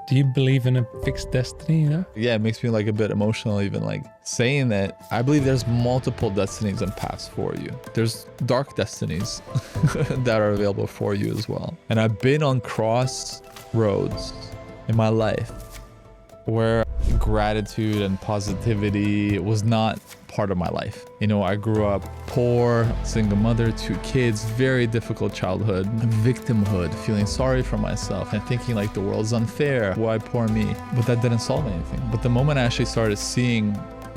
Do you believe in a fixed destiny? You know? Yeah, it makes me like a bit emotional even like saying that. I believe there's multiple destinies and paths for you. There's dark destinies that are available for you as well. And I've been on crossroads in my life where gratitude and positivity was not part of my life. You know, I grew up poor, single mother, 2 kids, very difficult childhood, victimhood, feeling sorry for myself and thinking like the world's unfair, why poor me? But that didn't solve anything. But the moment I actually started seeing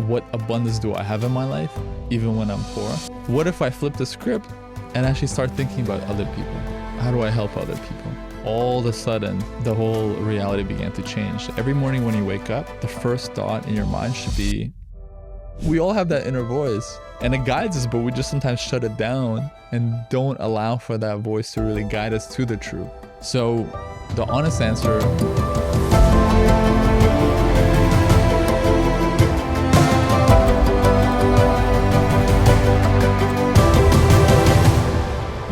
what abundance do I have in my life, even when I'm poor, what if I flip the script and actually start thinking about other people? How do I help other people? All of a sudden, the whole reality began to change. Every morning when you wake up, the first thought in your mind should be, we all have that inner voice and it guides us, but we just sometimes shut it down and don't allow for that voice to really guide us to the truth. So the honest answer,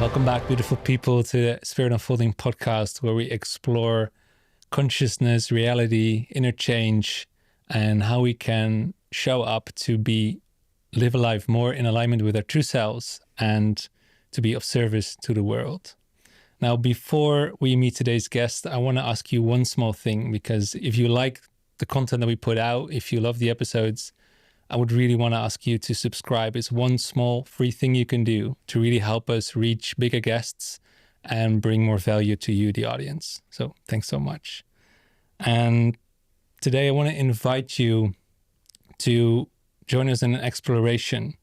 Welcome back, beautiful people, to the Spirit Unfolding podcast, where we explore consciousness, reality, inner change, and how we can show up to live a life more in alignment with our true selves and to be of service to the world. Now, before we meet today's guest, I want to ask you one small thing, because if you like the content that we put out, if you love the episodes, I would really want to ask you to subscribe. It's one small free thing you can do to really help us reach bigger guests and bring more value to you, the audience. So thanks so much. And today I want to invite you to join us in an exploration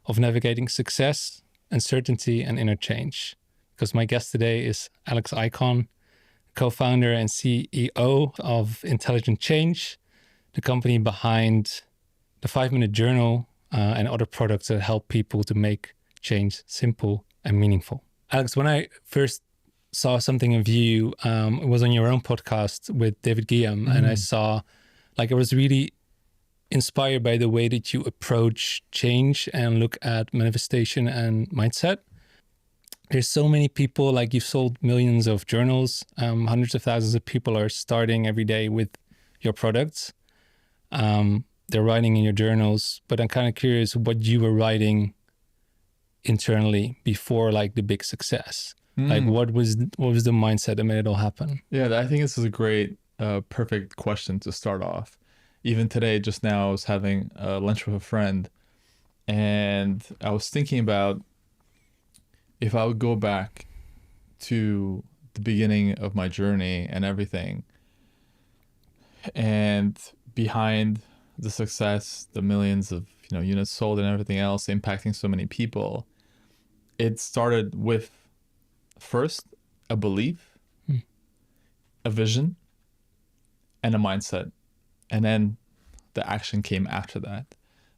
of navigating success, uncertainty, and inner change. Because my guest today is Alex Ikonn, co-founder and CEO of Intelligent Change, the company behind the 5-Minute Journal and other products that help people to make change simple and meaningful. Alex, when I first saw something of you, it was on your own podcast with David Guillaume, and I saw, I was really inspired by the way that you approach change and look at manifestation and mindset. There's so many people, you've sold millions of journals, hundreds of thousands of people are starting every day with your products. They're writing in your journals, but I'm kind of curious what you were writing internally before the big success. What was the mindset that made it all happen? yeah, I think this is a great, perfect question to start off. Even today, just now, I was having lunch with a friend, and I was thinking about if I would go back to the beginning of my journey and everything, and behind the success, the millions of units sold and everything else impacting so many people, it started with first a belief, a vision, and a mindset, and then the action came after that.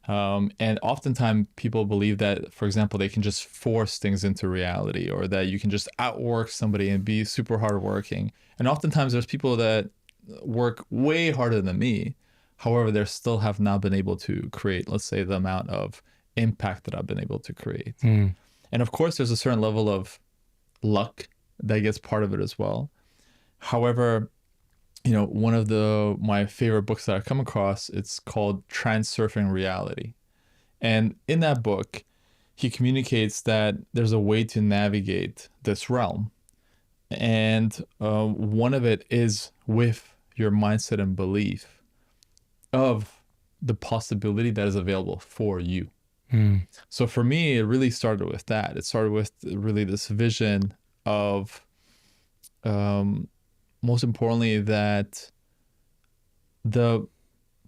And oftentimes people believe that, for example, they can just force things into reality, or that you can just outwork somebody and be super hardworking. And oftentimes there's people that work way harder than me. However, they still have not been able to create, let's say, the amount of impact that I've been able to create. And of course, there's a certain level of luck that gets part of it as well. However, one of my favorite books that I've come across, it's called Transformative Reality. And in that book, he communicates that there's a way to navigate this realm. And one of it is with your mindset and belief of the possibility that is available for you. So for me, it really started with that. It started with really this vision of, most importantly, that the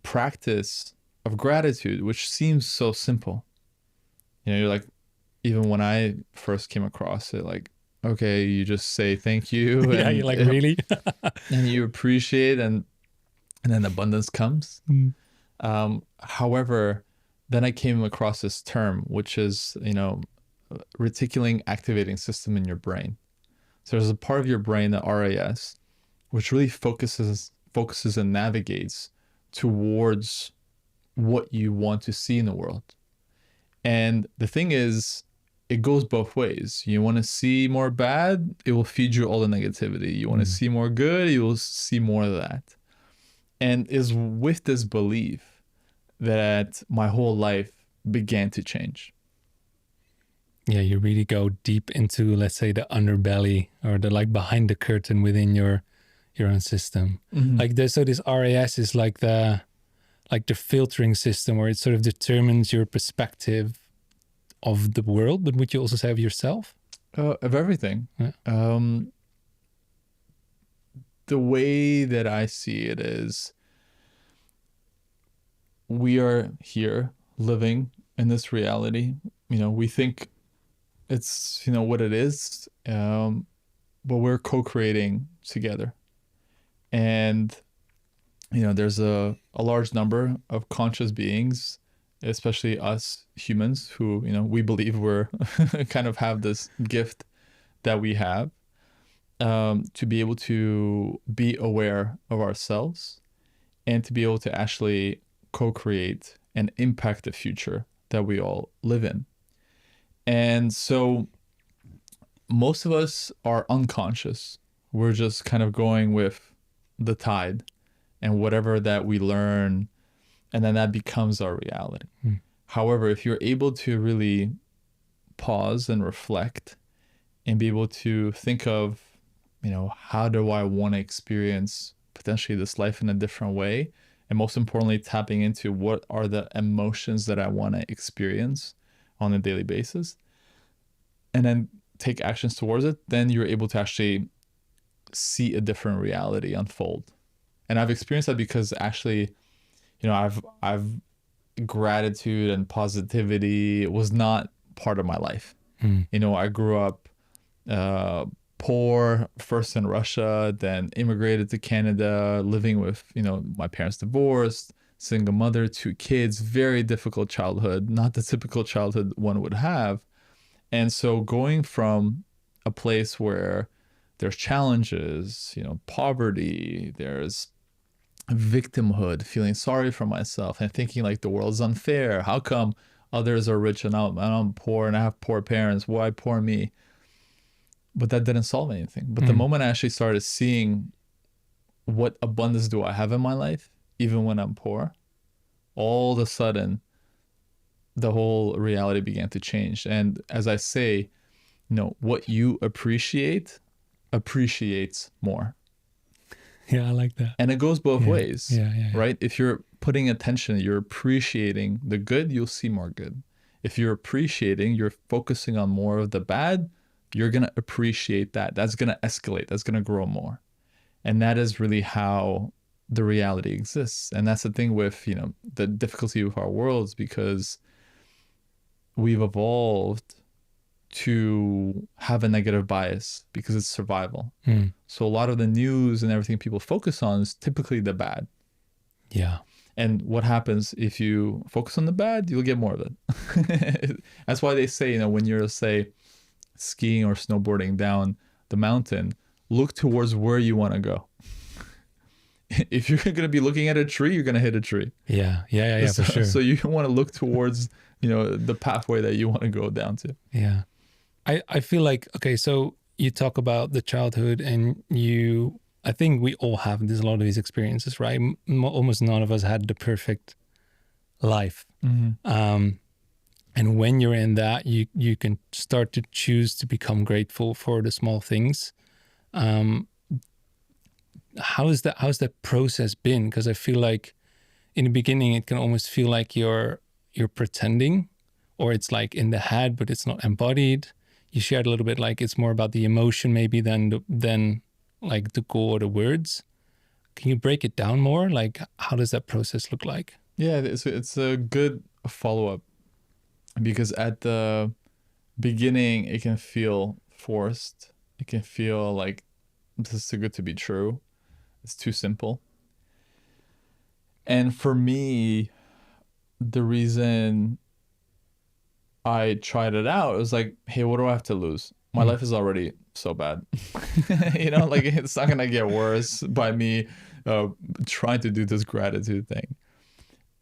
practice of gratitude, which seems so simple, you're even when I first came across it, okay, you just say thank you. Yeah, you're really? And you appreciate, and then abundance comes. However, then I came across this term, which is, reticular activating system in your brain. So there's a part of your brain, the RAS, which really focuses and navigates towards what you want to see in the world. And the thing is, it goes both ways. You want to see more bad, it will feed you all the negativity. You want to see more good, you will see more of that. And is with this belief that my whole life began to change. Yeah, you really go deep into, let's say, the underbelly, or the like behind the curtain within your own system. Like this, so this RAS is like the filtering system, where it sort of determines your perspective of the world, but would you also say of yourself? Of everything. Yeah. The way that I see it is, we are here living in this reality. We think it's, what it is, but we're co-creating together. And, there's a large number of conscious beings, especially us humans, who, we believe we're kind of have this gift that we have, to be able to be aware of ourselves and to be able to actually co-create and impact the future that we all live in. And so most of us are unconscious. We're just kind of going with the tide and whatever that we learn, and then that becomes our reality. However, if you're able to really pause and reflect and be able to think of, how do I want to experience potentially this life in a different way? And most importantly, tapping into what are the emotions that I want to experience on a daily basis, and then take actions towards it, then you're able to actually see a different reality unfold. And I've experienced that because actually, I've gratitude and positivity was not part of my life. I grew up poor, first in Russia, then immigrated to Canada, living with, my parents divorced, single mother, 2 kids, very difficult childhood, not the typical childhood one would have. And so going from a place where there's challenges, poverty, there's victimhood, feeling sorry for myself and thinking like the world's unfair. How come others are rich and I'm poor and I have poor parents? Why poor me? But that didn't solve anything. But the moment I actually started seeing what abundance do I have in my life, even when I'm poor, all of a sudden, the whole reality began to change. And as I say, what you appreciate appreciates more. Yeah, I like that. And it goes both ways, yeah. right? If you're putting attention, you're appreciating the good, you'll see more good. If you're appreciating, you're focusing on more of the bad, you're going to appreciate that. That's going to escalate. That's going to grow more. And that is really how the reality exists. And that's the thing with, the difficulty with our worlds, because we've evolved to have a negative bias because it's survival. So a lot of the news and everything people focus on is typically the bad. Yeah. And what happens if you focus on the bad, you'll get more of it. That's why they say, when you're, say, skiing or snowboarding down the mountain, look towards where you want to go. If you're going to be looking at a tree, you're going to hit a tree. Yeah, So, for sure. So you want to look towards, the pathway that you want to go down to. Yeah. I feel like, okay, so you talk about the childhood, and I think we all have a lot of these experiences, right? Almost none of us had the perfect life. And when you're in that, you can start to choose to become grateful for the small things. How's that process been? Because I feel like in the beginning, it can almost feel like you're pretending, or it's like in the head, but it's not embodied. You shared a little bit like it's more about the emotion maybe than like the goal or the words. Can you break it down more? Like, how does that process look like? Yeah, it's a good follow-up, because at the beginning, it can feel forced. It can feel like this is too good to be true. It's too simple. And for me, the reason I tried it out, was like, hey, what do I have to lose? My life is already so bad. Like it's not going to get worse by me trying to do this gratitude thing.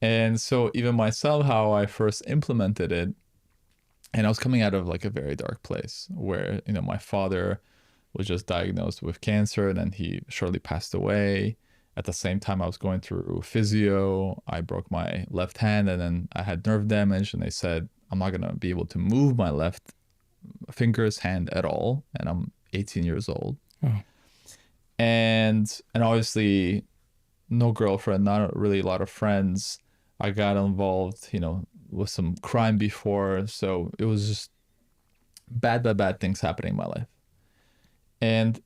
And so even myself, how I first implemented it, and I was coming out of like a very dark place where, my father was just diagnosed with cancer, and then he shortly passed away. At the same time, I was going through physio. I broke my left hand, and then I had nerve damage, and they said I'm not gonna be able to move my left fingers, hand at all, and I'm 18 years old. Oh. And obviously no girlfriend, not really a lot of friends. I got involved, with some crime before, so it was just bad things happening in my life. And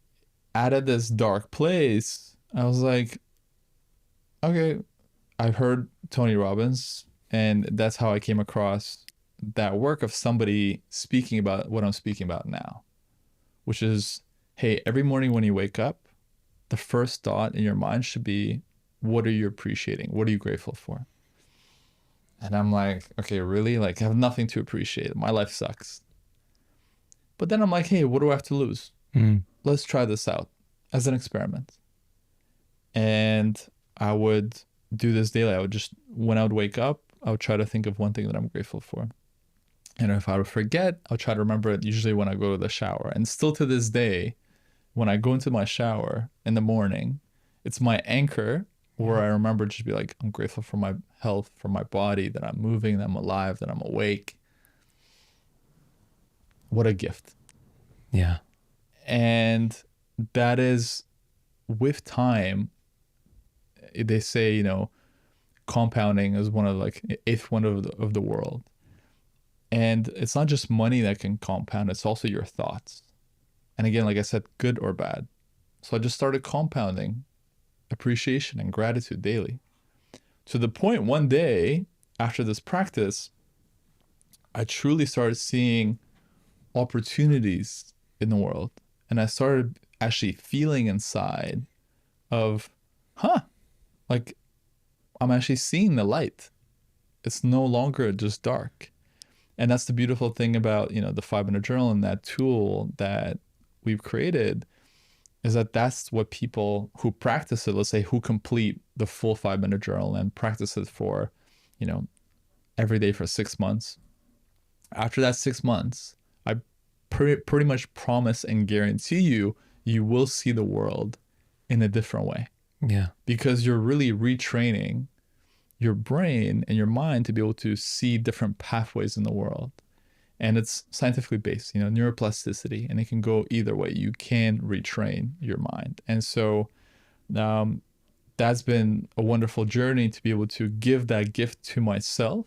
out of this dark place, I was like, okay, I've heard Tony Robbins, and that's how I came across that work of somebody speaking about what I'm speaking about now, which is, hey, every morning when you wake up, the first thought in your mind should be, what are you appreciating? What are you grateful for? And I'm like, okay, really? Like, I have nothing to appreciate. My life sucks. But then I'm like, hey, what do I have to lose? Let's try this out as an experiment. And I would do this daily. I would just, when I would wake up, I would try to think of one thing that I'm grateful for. And if I would forget, I'll try to remember it usually when I go to the shower. And still to this day, when I go into my shower in the morning, it's my anchor where I remember just be like, I'm grateful for my health, for my body, that I'm moving, that I'm alive, that I'm awake. What a gift. Yeah. And that is, with time, they say, compounding is one of like eighth wonder of the world. And it's not just money that can compound, it's also your thoughts. And again, like I said, good or bad. So I just started compounding appreciation and gratitude daily, to the point one day after this practice, I truly started seeing opportunities in the world. And I started actually feeling inside of, like I'm actually seeing the light. It's no longer just dark. And that's the beautiful thing about, the 5-minute journal and that tool that we've created, is that that's what people who practice it, let's say who complete the full 5-minute journal and practice it for, every day for 6 months. After that 6 months, I pretty much promise and guarantee you will see the world in a different way. Yeah. Because you're really retraining your brain and your mind to be able to see different pathways in the world. And it's scientifically based, neuroplasticity, and it can go either way. You can retrain your mind. And so that's been a wonderful journey to be able to give that gift to myself,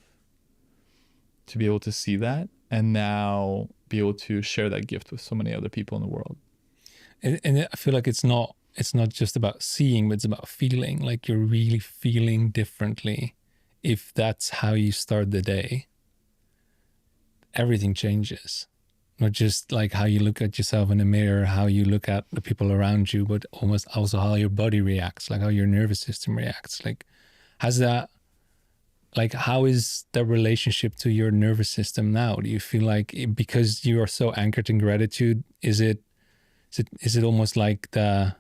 to be able to see that, and now be able to share that gift with so many other people in the world. And I feel like it's not just about seeing, but it's about feeling, like you're really feeling differently. If that's how you start the day, everything changes. Not just like how you look at yourself in the mirror, how you look at the people around you, but almost also how your body reacts, like how your nervous system reacts. Like, how is the relationship to your nervous system now? Do you feel like, because you are so anchored in gratitude, is it almost like the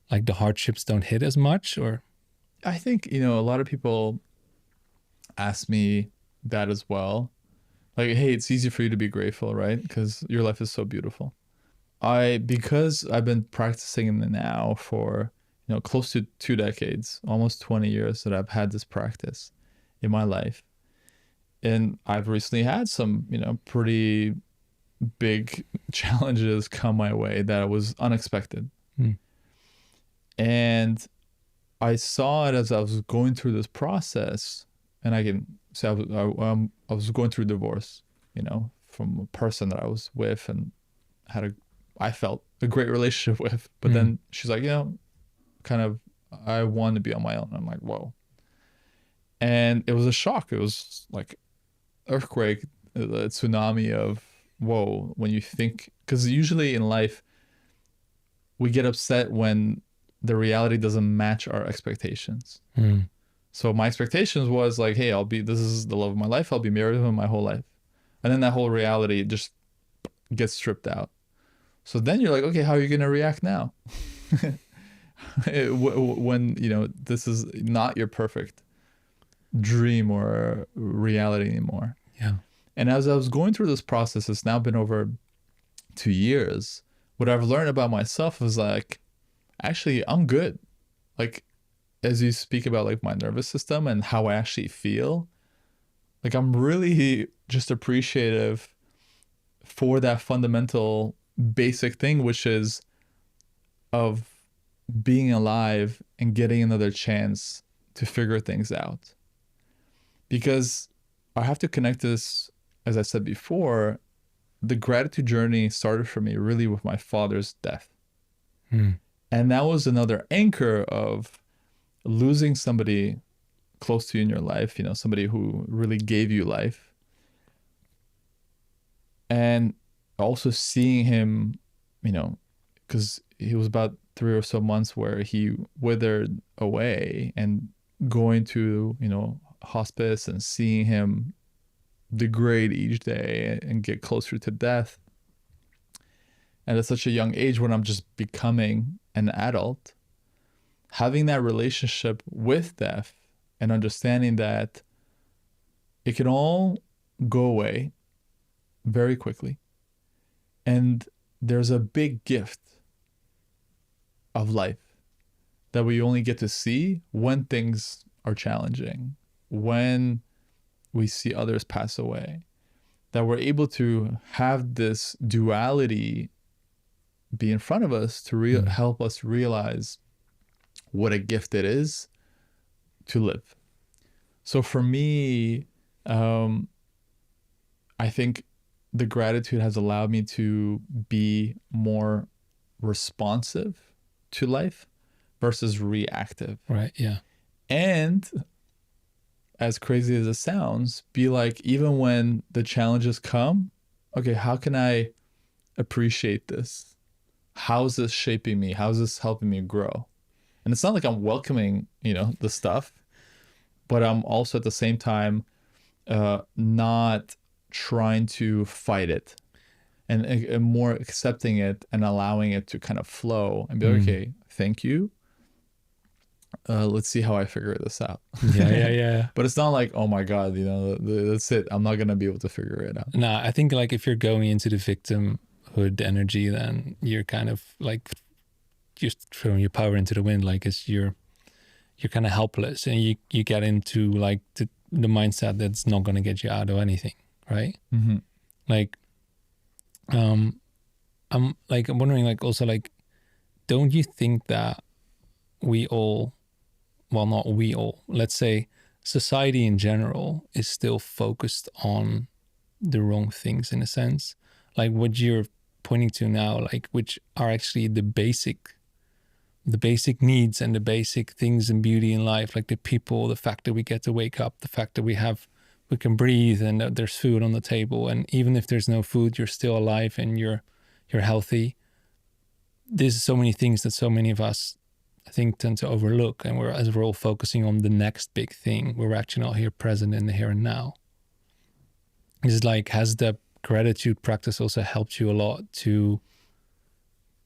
hardships don't hit as much? Or I think, a lot of people ask me that as well. Like, hey, it's easy for you to be grateful, right? Because your life is so beautiful. Because I've been practicing it now for, close to 2 decades, almost 20 years that I've had this practice in my life. And I've recently had some, pretty big challenges come my way that was unexpected. And I saw it as I was going through this process, and I can say I was going through divorce, from a person that I was with and I felt a great relationship with. But then she's like, I want to be on my own. I'm like, whoa. And it was a shock. It was like earthquake, a tsunami of, whoa, when you think, because usually in life, we get upset when the reality doesn't match our expectations. So my expectations was like, hey, this is the love of my life. I'll be married with him my whole life. And then that whole reality just gets stripped out. So then you're like, okay, how are you going to react now? When, this is not your perfect dream or reality anymore. Yeah. And as I was going through this process, it's now been over 2 years. What I've learned about myself is like, actually, I'm good. Like, as you speak about like my nervous system and how I actually feel, like I'm really just appreciative for that fundamental basic thing, which is of being alive and getting another chance to figure things out. Because I have to connect this, as I said before, the gratitude journey started for me really with my father's death. And that was another anchor of losing somebody close to you in your life, you know, somebody who really gave you life. And also seeing him, you know, because he was about 3 or so months where he withered away, and going to, you know, hospice and seeing him degrade each day and get closer to death. And at such a young age, when I'm just becoming an adult, having that relationship with death and understanding that it can all go away very quickly. And there's a big gift of life that we only get to see when things are challenging, when we see others pass away, that we're able to have this duality be in front of us to help us realize what a gift it is to live. So for me, I think the gratitude has allowed me to be more responsive to life versus reactive. Right. Yeah. And as crazy as it sounds, be like, even when the challenges come, okay, how can I appreciate this? How's this shaping me? How's this helping me grow? And it's not like I'm welcoming, you know, the stuff, but I'm also at the same time not trying to fight it, and more accepting it and allowing it to kind of flow and be like, okay, thank you. Let's see how I figure this out. Yeah. But it's not like, oh my God, you know, that's it. I'm not going to be able to figure it out. No, I think like if you're going into the victimhood energy, then you're kind of like just throwing your power into the wind. Like you're kind of helpless, and you get into like the mindset that's not going to get you out of anything. Right. Like, I'm wondering, like, also, like, don't you think that we all, well, not we all, let's say society in general is still focused on the wrong things in a sense? Like what you're pointing to now, like, which are actually the basic needs and the basic things in beauty in life, like the people, the fact that we get to wake up, the fact that we can breathe and that there's food on the table. And even if there's no food, you're still alive and you're healthy. There's so many things that so many of us, I think, tend to overlook. And as we're all focusing on the next big thing, we're actually not here present in the here and now. It's like, has the gratitude practice also helped you a lot to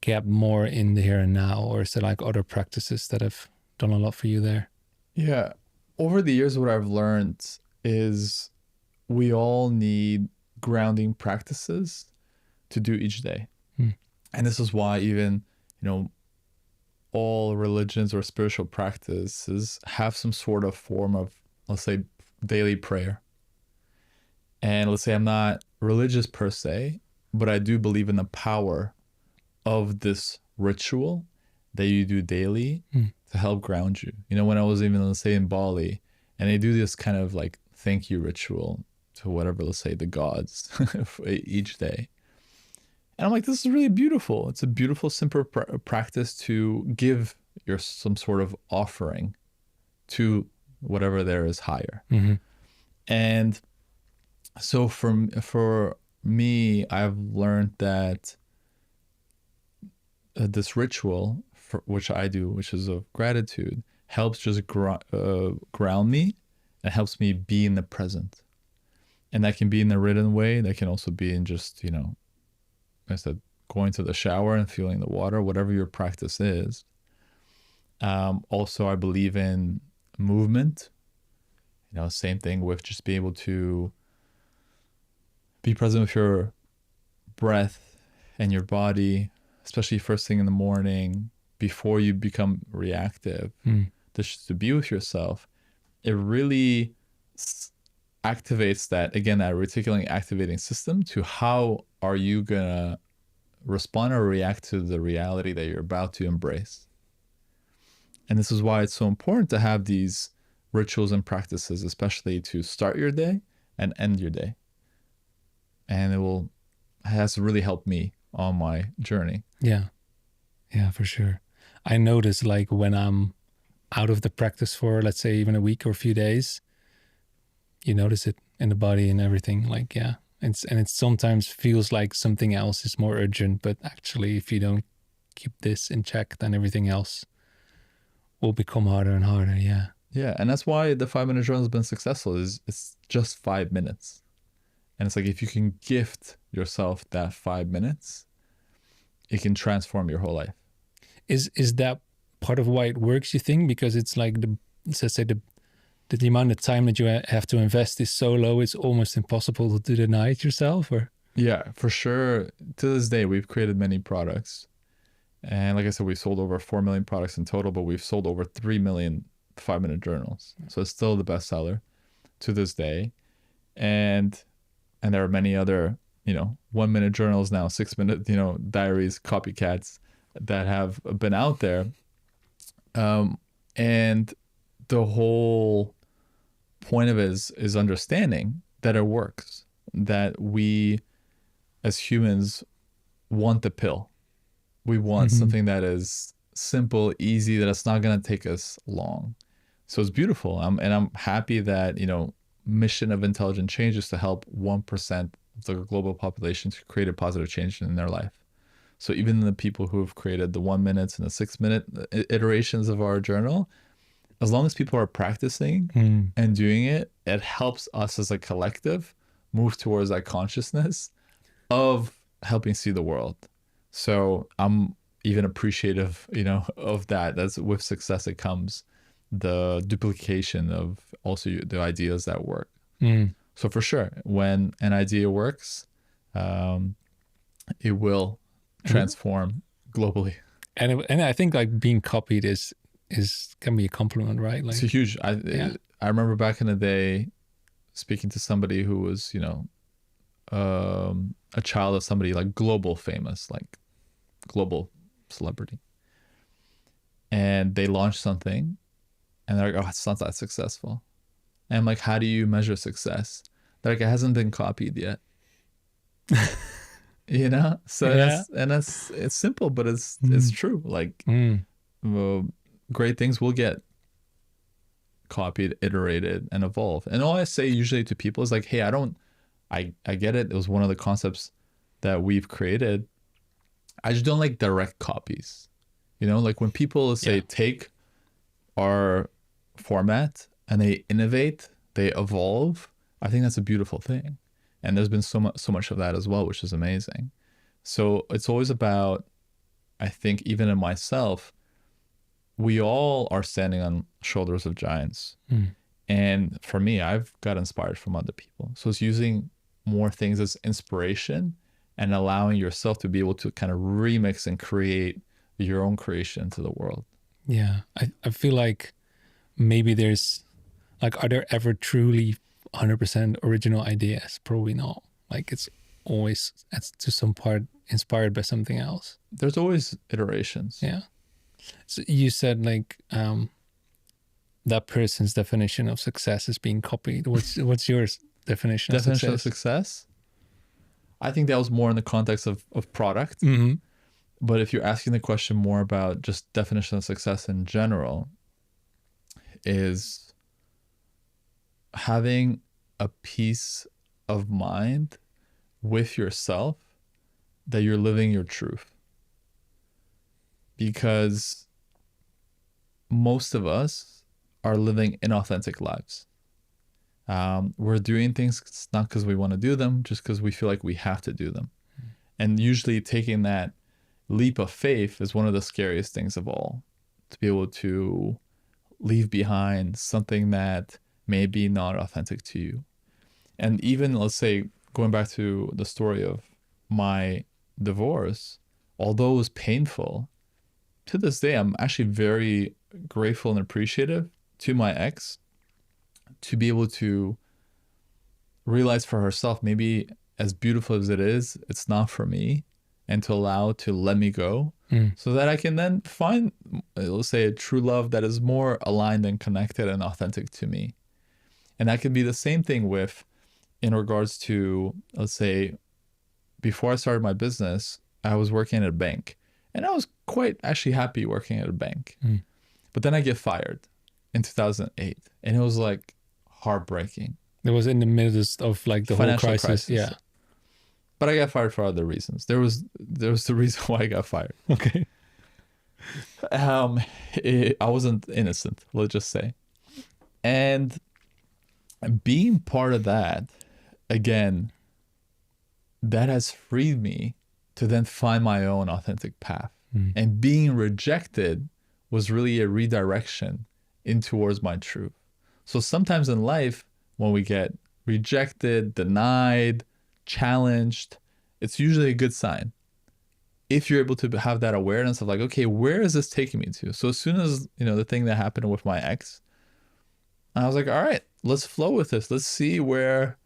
get more in the here and now? Or is there like other practices that have done a lot for you there? Yeah. Over the years, what I've learned is we all need grounding practices to do each day. And this is why even, you know, all religions or spiritual practices have some sort of form of, let's say, daily prayer. And let's say I'm not religious per se, but I do believe in the power of this ritual that you do daily to help ground you. You know, when I was even, let's say, in Bali, and they do this kind of like thank you ritual to whatever, let's say, the gods each day. And I'm like, this is really beautiful. It's a beautiful, simple practice to give some sort of offering to whatever there is higher. And so for me, I've learned that this ritual, which I do, which is of gratitude, helps just ground me and helps me be in the present. And that can be in the written way. That can also be in just, you know, I said, going to the shower and feeling the water, whatever your practice is. Also, I believe in movement. You know, same thing with just being able to be present with your breath and your body, especially first thing in the morning before you become reactive. to be with yourself, it really activates that reticular activating system to how are you gonna respond or react to the reality that you're about to embrace. And this is why it's so important to have these rituals and practices, especially to start your day and end your day. And it has really helped me on my journey. Yeah. Yeah, for sure. I notice like when I'm out of the practice for, let's say, even a week or a few days, you notice it in the body and everything. Like, yeah. It sometimes feels like something else is more urgent, but actually if you don't keep this in check, then everything else will become harder and harder. Yeah. Yeah. And that's why the 5-minute journal has been successful. It's just 5 minutes. And it's like, if you can gift yourself that 5 minutes, it can transform your whole life. Is that part of why it works, you think? Because it's like let's say the amount of time that you have to invest is so low, it's almost impossible to deny it yourself, or? Yeah, for sure. To this day, we've created many products. And like I said, we've sold over 4 million products in total, but we've sold over 3 million 5-minute journals. So it's still the best seller to this day. And there are many other, 1-minute journals now, 6-minute, diaries, copycats that have been out there. And the whole point of it is understanding that it works, that we as humans want the pill. We want something that is simple, easy, that it's not going to take us long. So it's beautiful. I'm happy that, mission of intelligent change is to help 1% of the global population to create a positive change in their life. So even the people who have created the 1 minute and the 6-minute iterations of our journal, as long as people are practicing and doing it, it helps us as a collective move towards that consciousness of helping see the world. So I'm even appreciative, of that. That's with success, it comes the duplication of also the ideas that work. So for sure, when an idea works, it will transform globally. And I think like being copied is can be a compliment, right? Like, it's a huge. I remember back in the day speaking to somebody who was, a child of somebody like global famous, like global celebrity, and they launched something, and they're like, "Oh, it's not that successful." And I'm like, "How do you measure success?" They're like, "It hasn't been copied yet." So it's simple, but it's true. Like, great things will get copied, iterated, and evolved. And all I say usually to people is like, hey, I get it. It was one of the concepts that we've created. I just don't like direct copies. Like when people say take our format and they innovate, they evolve, I think that's a beautiful thing. And there's been so much of that as well, which is amazing. So it's always about, I think, even in myself, we all are standing on shoulders of giants. And for me, I've got inspired from other people. So it's using more things as inspiration and allowing yourself to be able to kind of remix and create your own creation to the world. Yeah. I feel like maybe there's like, are there ever truly 100% original ideas? Probably not. Like it's always to some part inspired by something else. There's always iterations. Yeah. So you said like that person's definition of success is being copied. What's your definition of success? I think that was more in the context of product. But if you're asking the question more about just definition of success in general, is having a peace of mind with yourself that you're living your truth. Because most of us are living inauthentic lives. We're doing things not because we want to do them, just because we feel like we have to do them. And usually taking that leap of faith is one of the scariest things of all, to be able to leave behind something that may be not authentic to you. And even, let's say, going back to the story of my divorce, although it was painful, to this day, I'm actually very grateful and appreciative to my ex to be able to realize for herself, maybe as beautiful as it is, it's not for me, and to allow to let me go so that I can then find, let's say, a true love that is more aligned and connected and authentic to me. And that can be the same thing with, in regards to, let's say, before I started my business, I was working at a bank, and I was quite actually happy working at a bank. But then I get fired in 2008, and it was like heartbreaking. It was in the midst of like the whole crisis. Yeah. But I got fired for other reasons. There was the reason why I got fired. Okay. I wasn't innocent, let's just say. And being part of that, again, that has freed me to then find my own authentic path. And being rejected was really a redirection in towards my truth. So sometimes in life, when we get rejected, denied, challenged, it's usually a good sign. If you're able to have that awareness of like, okay, where is this taking me to? So as soon as, the thing that happened with my ex, I was like, all right, let's flow with this. Let's see where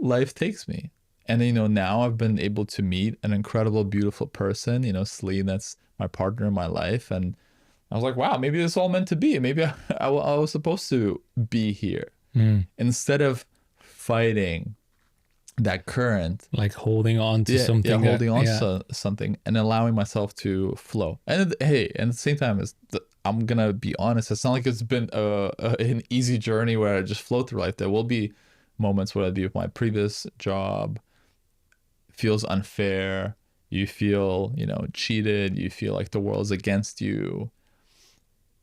life takes me. And, now I've been able to meet an incredible, beautiful person, Celine, that's my partner in my life. And I was like, wow, maybe this is all meant to be. Maybe I was supposed to be here. Instead of fighting that current, like holding on to something, holding on to something and allowing myself to flow. And hey, and at the same time, I'm gonna be honest, it's not like it's been an easy journey where I just flow through life. There will be moments where I'd be with my previous job, feels unfair, you feel cheated, you feel like the world's against you,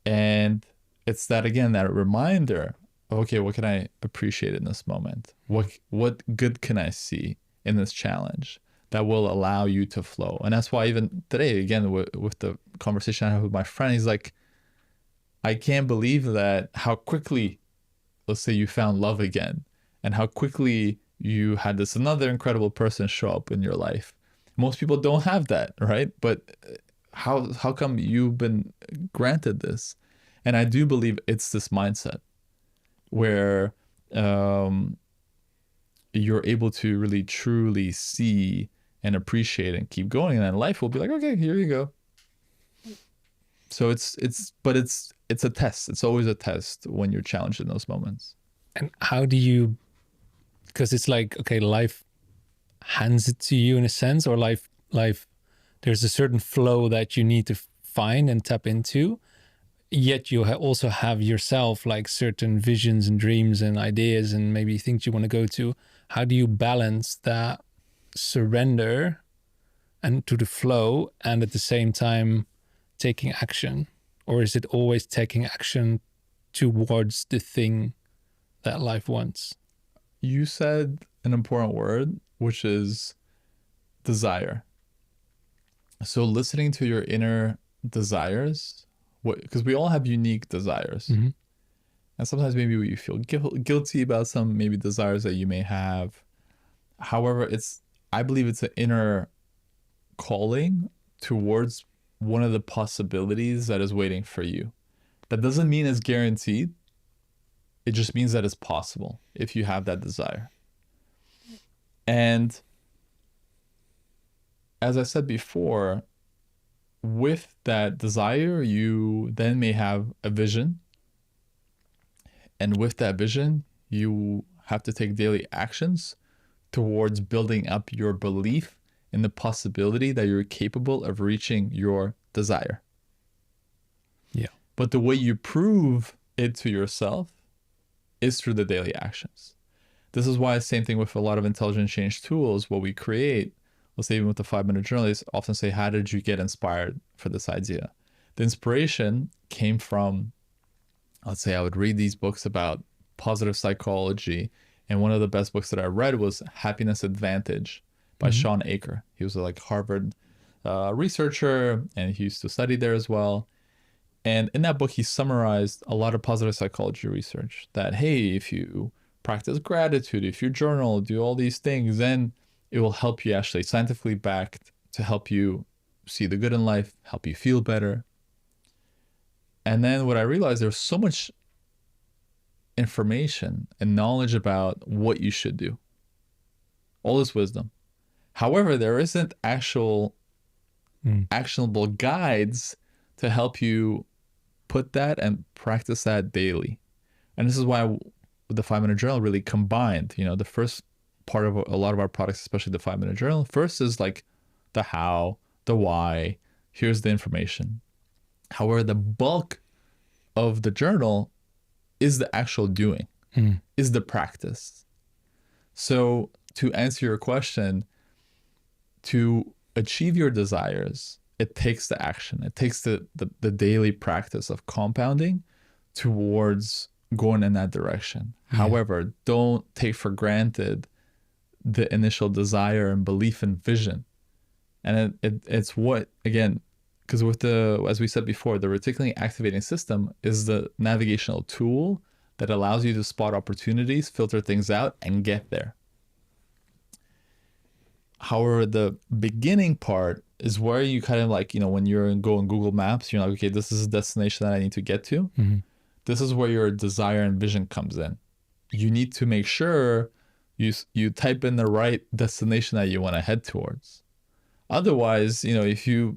and it's that, again, that reminder, okay, what can I appreciate in this moment? What good can I see in this challenge that will allow you to flow? And that's why even today, again, with the conversation I have with my friend, he's like, I can't believe that how quickly, let's say, you found love again, and how quickly you had this another incredible person show up in your life. Most people don't have that, right? But how come you've been granted this? And I do believe it's this mindset where you're able to really truly see and appreciate and keep going, and then life will be like, okay, here you go. So it's a test. It's always a test when you're challenged in those moments. And how do you, because it's like, okay, life hands it to you in a sense, or life there's a certain flow that you need to find and tap into, yet you also have yourself like certain visions and dreams and ideas and maybe things you want to go to. How do you balance that surrender and to the flow and at the same time taking action? Or is it always taking action towards the thing that life wants? You said an important word, which is desire. So listening to your inner desires, because we all have unique desires. And sometimes maybe you feel guilty about some maybe desires that you may have. However, I believe it's an inner calling towards one of the possibilities that is waiting for you. That doesn't mean it's guaranteed. It just means that it's possible if you have that desire. And as I said before, with that desire, you then may have a vision. And with that vision, you have to take daily actions towards building up your belief in the possibility that you're capable of reaching your desire. Yeah. But the way you prove it to yourself is through the daily actions. This is why, same thing with a lot of intelligent change tools, what we create, let's say even with the 5-minute journalists, often say, how did you get inspired for this idea? The inspiration came from, let's say I would read these books about positive psychology. And one of the best books that I read was Happiness Advantage by Sean Aker. He was a Harvard researcher, and he used to study there as well. And in that book, he summarized a lot of positive psychology research that, hey, if you practice gratitude, if you journal, do all these things, then it will help you, actually scientifically backed, to help you see the good in life, help you feel better. And then what I realized, there's so much information and knowledge about what you should do. All this wisdom. However, there isn't actual actionable guides to help you put that and practice that daily. And this is why the 5-minute journal really combined, the first part of a lot of our products, especially the 5-minute journal, first is like the how, the why, here's the information. However, the bulk of the journal is the actual doing, is the practice. So to answer your question, to achieve your desires, it takes the action. It takes the daily practice of compounding towards going in that direction. However, don't take for granted the initial desire and belief and vision. And it's what, again, because with as we said before, the reticular activating system is the navigational tool that allows you to spot opportunities, filter things out, and get there. However, the beginning part is where you kind of like, when you're going Google Maps, you're like, okay, this is a destination that I need to get to. This is where your desire and vision comes in. You need to make sure you type in the right destination that you want to head towards. Otherwise, if you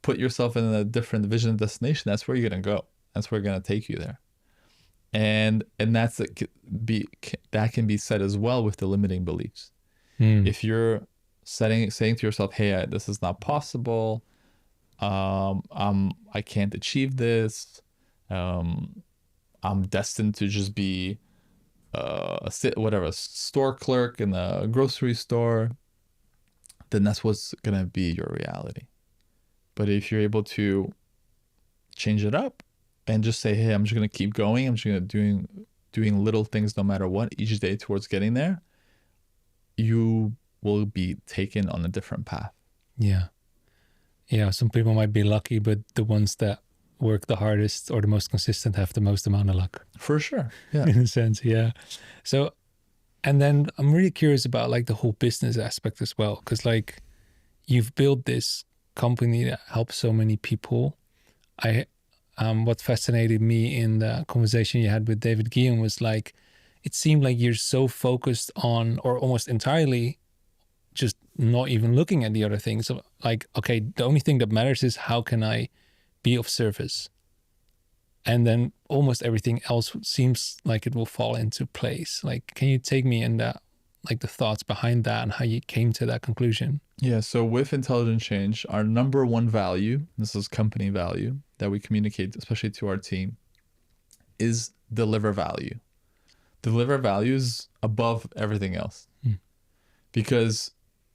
put yourself in a different vision destination, that's where you're going to go. That's where you're going to take you there. And that can be said as well with the limiting beliefs. If you're saying to yourself, hey, this is not possible, I can't achieve this, I'm destined to just be a store clerk in a grocery store, then that's what's gonna be your reality. But if you're able to change it up and just say, hey, I'm just gonna keep going, I'm just gonna doing little things no matter what each day towards getting there, you will be taken on a different path. Yeah, some people might be lucky, but the ones that work the hardest or the most consistent have the most amount of luck. For sure. Yeah. In a sense, yeah. So, and then I'm really curious about like the whole business aspect as well, because like you've built this company that helps so many people. What fascinated me in the conversation you had with David Guillaume was like, it seemed like you're so focused on, or almost entirely just not even looking at the other things. So like, okay, the only thing that matters is how can I be of service? And then almost everything else seems like it will fall into place. Like, can you take me in that, like the thoughts behind that and how you came to that conclusion? Yeah, so with Intelligent Change, our number one value, this is company value that we communicate, especially to our team, is deliver value. Deliver values above everything else. Because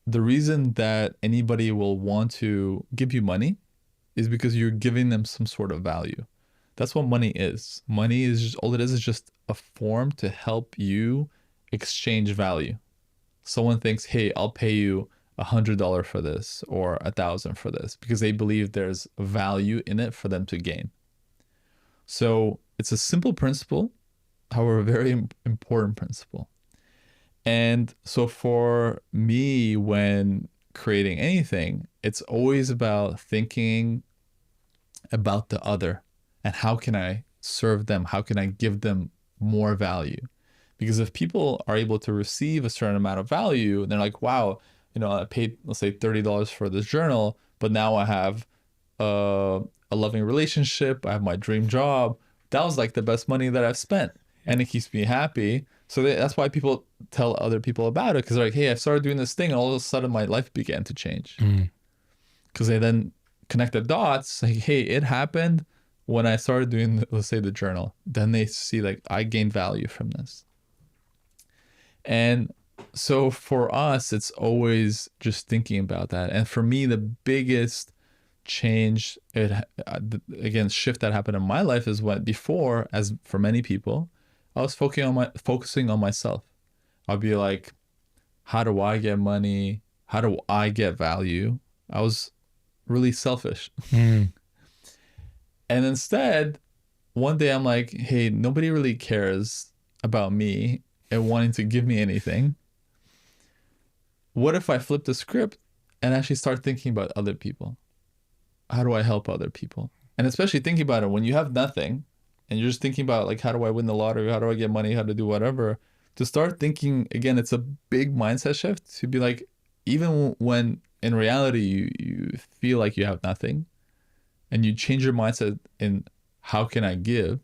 the reason that anybody will want to give you money is because you're giving them some sort of value. That's what money is. Money is just, all it is just a form to help you exchange value. Someone thinks, hey, I'll pay you $100 for this or $1,000 for this because they believe there's value in it for them to gain. So it's a simple principle, however, a very important principle. And so for me, when creating anything, it's always about thinking about the other and how can I serve them? How can I give them more value? Because if people are able to receive a certain amount of value, they're like, wow, I paid, let's say $30 for this journal, but now I have a loving relationship. I have my dream job. That was like the best money that I've spent. And it keeps me happy. So that's why people tell other people about it, because they're like, hey, I started doing this thing and all of a sudden my life began to change. Because they then connect the dots, like, hey, it happened when I started doing, let's say, the journal. Then they see like, I gained value from this. And so for us, it's always just thinking about that. And for me, the biggest change, shift that happened in my life is what before, as for many people, I was focusing on myself. I'd be like, how do I get money? How do I get value? I was really selfish. And instead, one day I'm like, hey, nobody really cares about me and wanting to give me anything. What if I flip the script and actually start thinking about other people? How do I help other people? And especially thinking about it, when you have nothing and you're just thinking about like, how do I win the lottery? How do I get money? How to do whatever? To start thinking again, it's a big mindset shift to be like, even when in reality you feel like you have nothing, and you change your mindset in how can I give?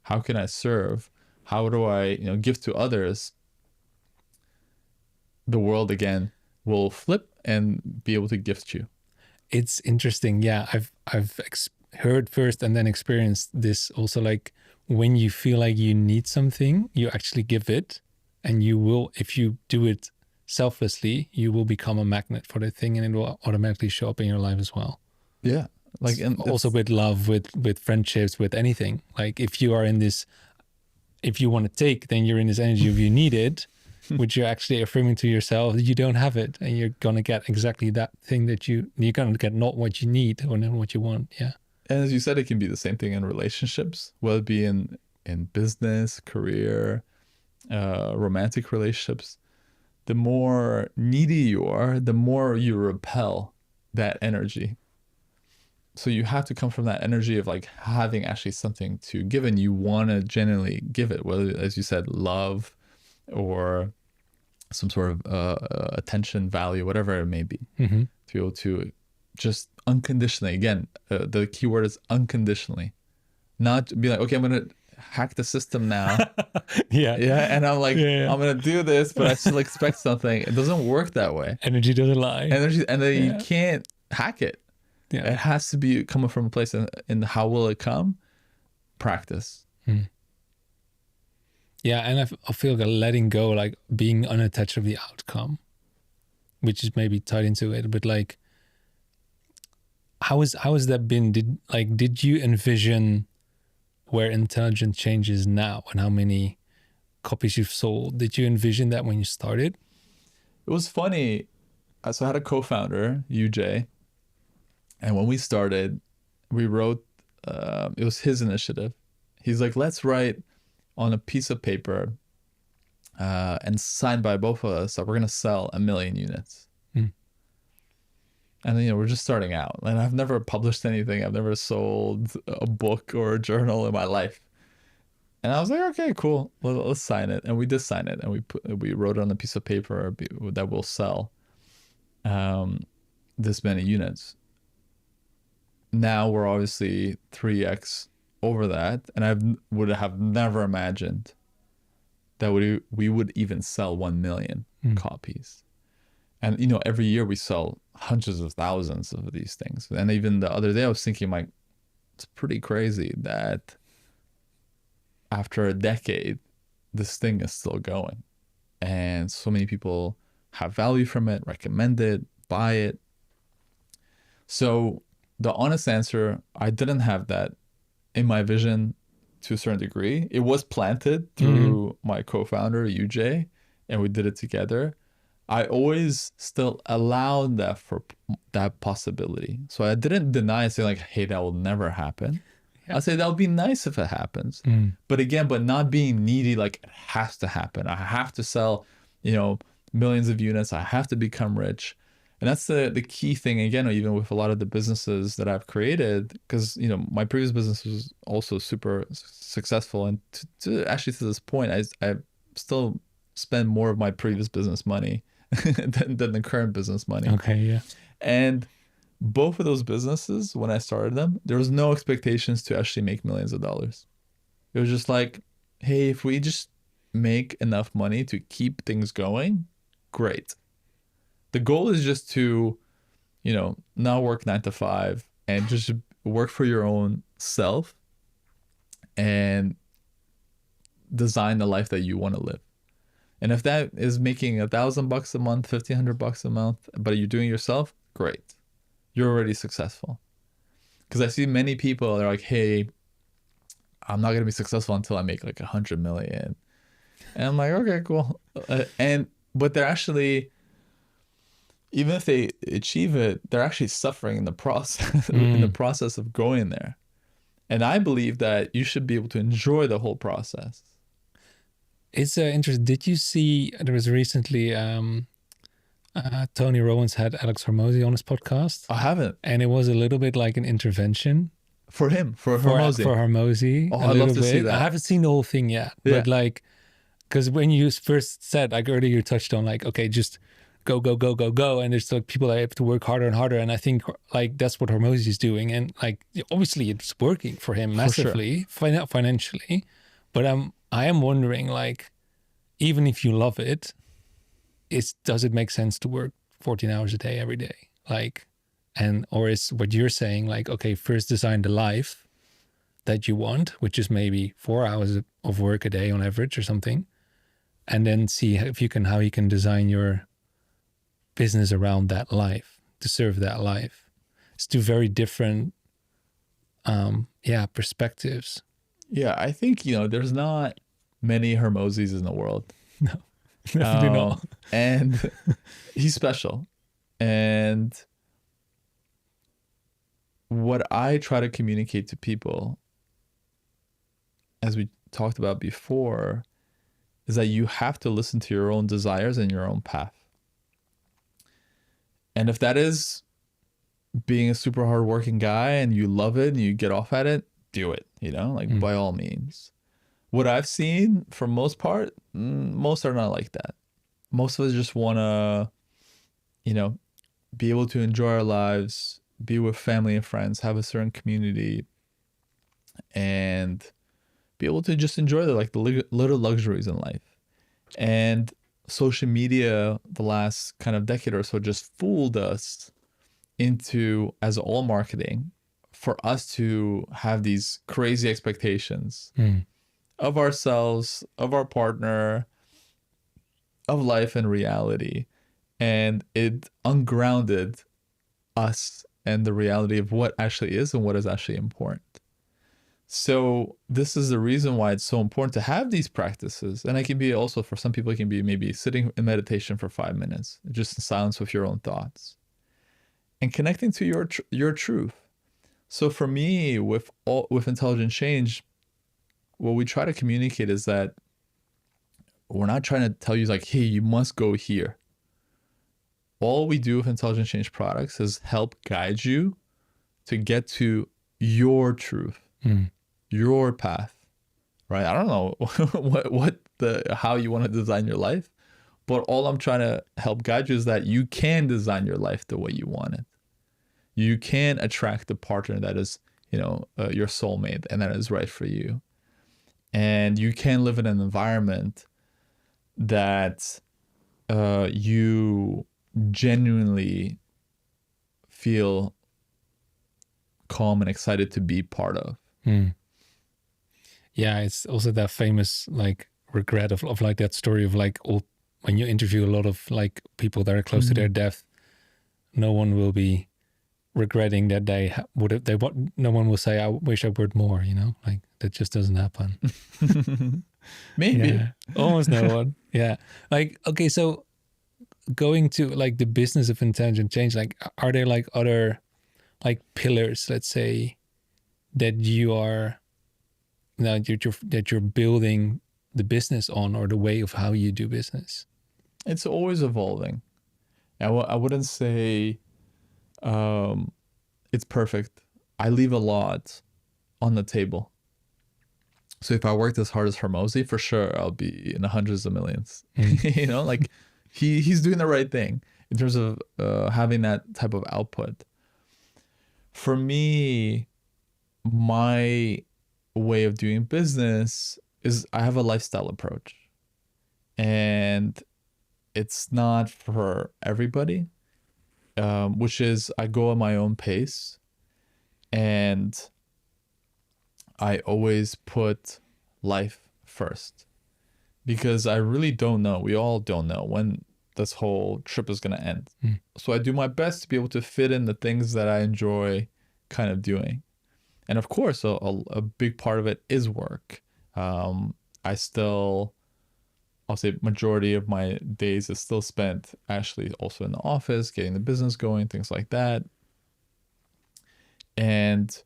How can I serve? How do I, give to others? The world again will flip and be able to gift you. It's interesting. Yeah, I've heard first and then experienced this also. Like when you feel like you need something, you actually give it, and you will, if you do it selflessly, you will become a magnet for the thing, and it will automatically show up in your life as well. Yeah, like, and also with love, with friendships, with anything. Like if you are in this, if you want to take, then you're in this energy of you need it, which you're actually affirming to yourself that you don't have it, and you're gonna get exactly that thing that you're gonna get, not what you need or not what you want. Yeah. And as you said, it can be the same thing in relationships, whether it be in business, career, romantic relationships. The more needy you are, the more you repel that energy. So you have to come from that energy of like having actually something to give, and you want to genuinely give it, whether, as you said, love or some sort of attention, value, whatever it may be, to be able to just unconditionally, again, the key word is unconditionally, not be like, okay, I'm going to hack the system now. Yeah. And I'm like, I'm going to do this, but I still expect something. It doesn't work that way. Energy doesn't lie. And then you can't hack it. Yeah. It has to be coming from a place, and how will it come? Practice. Yeah, and I feel like letting go, like being unattached of the outcome, which is maybe tied into it. But like, how has that been? Did you envision where intelligent change is now and how many copies you've sold? Did you envision that when you started? It was funny. So I had a co-founder, UJ, and when we started, we wrote. It was his initiative. He's like, let's write on a piece of paper and signed by both of us that we're going to sell 1 million units. And we're just starting out, and I've never published anything. I've never sold a book or a journal in my life. And I was like, okay, cool. Well, let's sign it. And we did sign it, and we wrote it on a piece of paper that will sell this many units. Now we're obviously 3x over that, and I would have never imagined that we would even sell 1 million copies. And every year we sell hundreds of thousands of these things. And even the other day I was thinking, like, it's pretty crazy that after a decade this thing is still going, and so many people have value from it, recommend it, buy it. So the honest answer, I didn't have that in my vision to a certain degree. It was planted through my co-founder, UJ, and we did it together. I always still allowed that for that possibility. So I didn't deny, say like, hey, that will never happen. I say that would be nice if it happens. But again, not being needy, like it has to happen. I have to sell, millions of units. I have to become rich. And that's the key thing, again, even with a lot of the businesses that I've created, because, my previous business was also super successful. And actually to this point, I still spend more of my previous business money than the current business money. Okay, yeah. And both of those businesses, when I started them, there was no expectations to actually make millions of dollars. It was just like, hey, if we just make enough money to keep things going, great. The goal is just to, not work 9 to 5 and just work for your own self and design the life that you want to live. And if that is making $1,000 a month, $1,500 a month, but you're doing it yourself, great. You're already successful. Because I see many people, they're like, hey, I'm not going to be successful until I make like 100 million. And I'm like, okay, cool. But they're actually, even if they achieve it, they're actually suffering in the process, in the process of going there. And I believe that you should be able to enjoy the whole process. It's interesting. Did you see, there was recently, Tony Robbins had Alex Ikonn on his podcast. I haven't. And it was a little bit like an intervention. For him, for for Hormozy. Hormozy Oh, a I'd love little to see bit. I that. haven't seen the whole thing yet, Yeah. but like, because when you first said, like earlier, you touched on like, okay, just go, go, go, go, go, and there's like people that have to work harder and harder, and I think like that's what Hormozy is doing, and like obviously it's working for him massively financially, but I am wondering like, even if you love it, does it make sense to work 14 hours a day every day, like, and or is what you're saying like, okay, first design the life that you want, which is maybe 4 hours of work a day on average or something, and then see if you can how you can design your business around that life to serve that life. It's two very different perspectives. Yeah, I think, there's not many Hormozys in the world. No, definitely not. And he's special. And what I try to communicate to people, as we talked about before, is that you have to listen to your own desires and your own path. And if that is being a super hardworking guy and you love it and you get off at it, do it, by all means. What I've seen for most part, most are not like that. Most of us just want to, be able to enjoy our lives, be with family and friends, have a certain community, and be able to just enjoy the little luxuries in life. And social media the last kind of decade or so just fooled us into, as all marketing, for us to have these crazy expectations of ourselves, of our partner, of life and reality. And it ungrounded us and the reality of what actually is and what is actually important. So this is the reason why it's so important to have these practices. And it can be also, for some people, it can be maybe sitting in meditation for 5 minutes, just in silence with your own thoughts and connecting to your truth. So for me, with intelligent change, what we try to communicate is that we're not trying to tell you like, hey, you must go here. All we do with intelligent change products is help guide you to get to your truth, your path, right? I don't know how you want to design your life, but all I'm trying to help guide you is that you can design your life the way you want it. You can attract the partner that is, your soulmate and that is right for you. And you can live in an environment that you genuinely feel calm and excited to be part of. Yeah, it's also that famous like regret of like that story of like when you interview a lot of like people that are close to their death, no one will be regretting that they no one will say, I wish I worked more, like that just doesn't happen. Maybe. Yeah, almost no one. Yeah. Like, okay, so going to like the business of intelligent change, like are there like other like pillars, let's say, that you are that you're building the business on, or the way of how you do business? It's always evolving. I wouldn't say it's perfect. I leave a lot on the table. So if I worked as hard as Hormozy, for sure I'll be in the hundreds of millions. Like he's doing the right thing in terms of having that type of output. For me, my way of doing business is I have a lifestyle approach, and it's not for everybody, which is I go at my own pace, and I always put life first, because I really don't know. We all don't know when this whole trip is going to end. So I do my best to be able to fit in the things that I enjoy kind of doing. And of course, a big part of it is work. I'll say majority of my days is still spent actually also in the office, getting the business going, things like that. And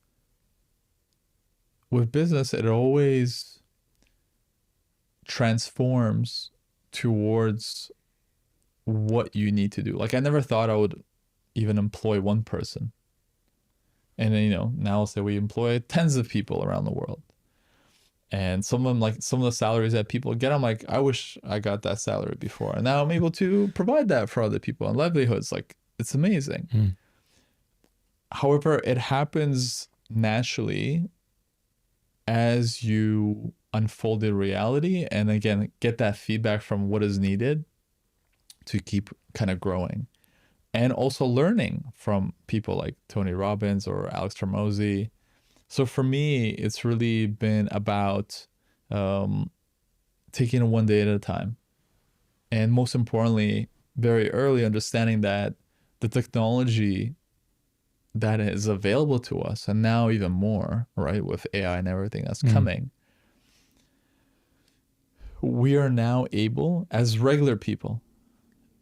with business, it always transforms towards what you need to do. Like I never thought I would even employ one person. And then, now say we employ tens of people around the world. And some of them, like some of the salaries that people get, I'm like, I wish I got that salary before. And now I'm able to provide that for other people and livelihoods. Like, it's amazing. Mm. However, it happens naturally as you unfold the reality and again, get that feedback from what is needed to keep kind of growing. And also learning from people like Tony Robbins or Alex Ikonn. So for me, it's really been about taking it one day at a time. And most importantly, very early understanding that the technology that is available to us, and now even more, right, with AI and everything that's coming, we are now able as regular people.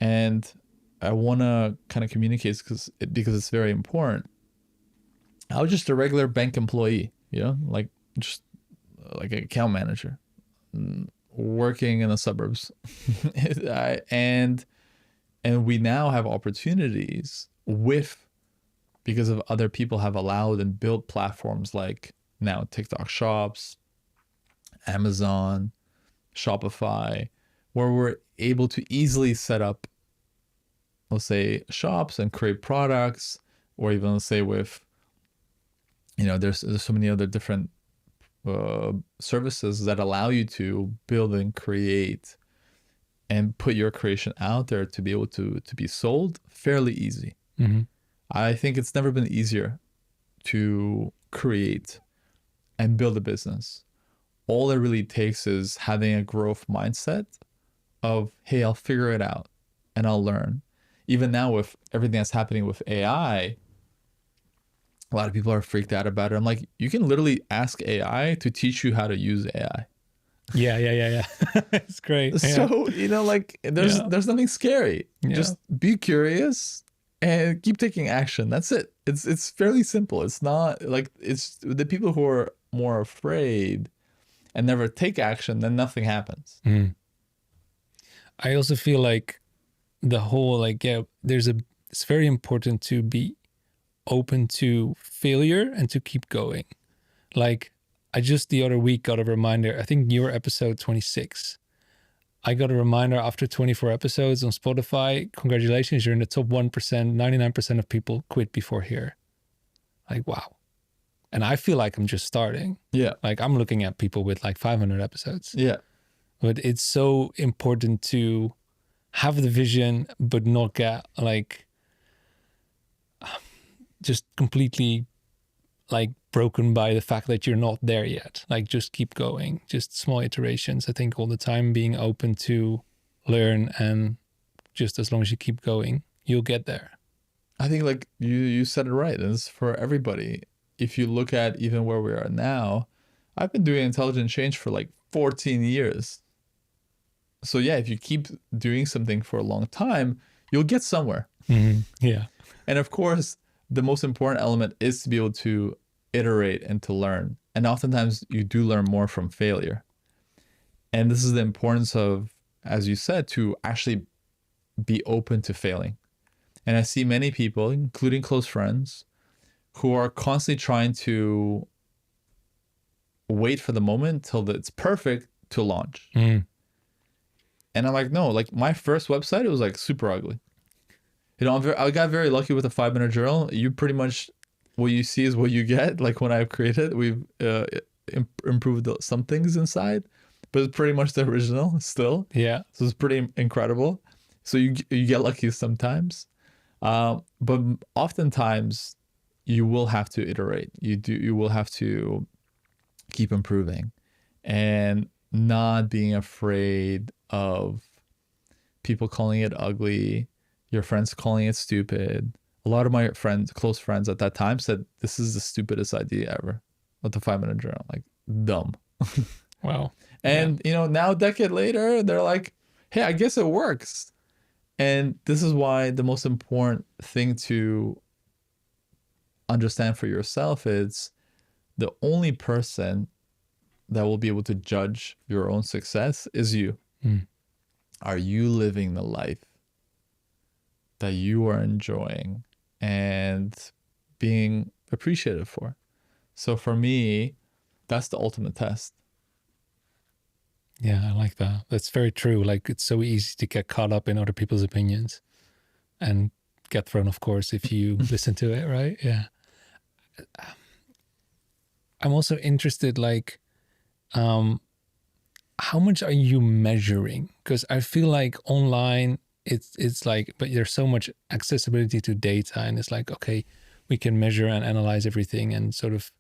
And I want to kind of communicate because it's very important. I was just a regular bank employee, like just like an account manager working in the suburbs. and we now have opportunities because of other people have allowed and built platforms like now TikTok shops, Amazon, Shopify, where we're able to easily set up, let's say, shops and create products, or even let's say with, there's so many other different services that allow you to build and create and put your creation out there to be able to be sold fairly easy. Mm-hmm. I think it's never been easier to create and build a business. All it really takes is having a growth mindset of, hey, I'll figure it out and I'll learn. Even now with everything that's happening with AI, a lot of people are freaked out about it. I'm like, you can literally ask AI to teach you how to use AI. Yeah. It's great. So, like there's nothing scary. Yeah. Just be curious and keep taking action. That's it. It's fairly simple. It's not like, it's the people who are more afraid and never take action, then nothing happens. I also feel like the whole, it's very important to be open to failure and to keep going. Like, I just the other week got a reminder, I think your episode 26. I got a reminder after 24 episodes on Spotify, congratulations, you're in the top 1%, 99% of people quit before here. Like, wow. And I feel like I'm just starting. Yeah. Like, I'm looking at people with like 500 episodes. Yeah. But it's so important to have the vision, but not get like just completely like broken by the fact that you're not there yet. Like, just keep going, just small iterations. I think all the time being open to learn, and just as long as you keep going, you'll get there. I think like you said it right. And it's for everybody. If you look at even where we are now, I've been doing intelligent change for like 14 years. So yeah, if you keep doing something for a long time, you'll get somewhere. Mm-hmm. Yeah. And of course, the most important element is to be able to iterate and to learn. And oftentimes you do learn more from failure. And this is the importance of, as you said, to actually be open to failing. And I see many people, including close friends, who are constantly trying to wait for the moment till it's perfect to launch. And I'm like, no, like my first website, it was like super ugly. I got very lucky with the 5-minute journal. You pretty much, what you see is what you get. Like when I've created, we've improved some things inside, but it's pretty much the original still. Yeah. So it's pretty incredible. So you get lucky sometimes. But oftentimes you will have to iterate. You will have to keep improving and not being afraid of people calling it ugly, your friends calling it stupid. A lot of my close friends at that time said, this is the stupidest idea ever with the 5-minute journal. Like, dumb. Wow. And, now a decade later, they're like, hey, I guess it works. And this is why the most important thing to understand for yourself is the only person that will be able to judge your own success is you. Are you living the life that you are enjoying and being appreciated for. So for me, that's the ultimate test. Yeah, I like that. That's very true. Like, it's so easy to get caught up in other people's opinions and get thrown off course if you listen to it, right? Yeah. I'm also interested, like, how much are you measuring? Because I feel like online, it's like, but there's so much accessibility to data, and it's like, okay, we can measure and analyze everything, and sort of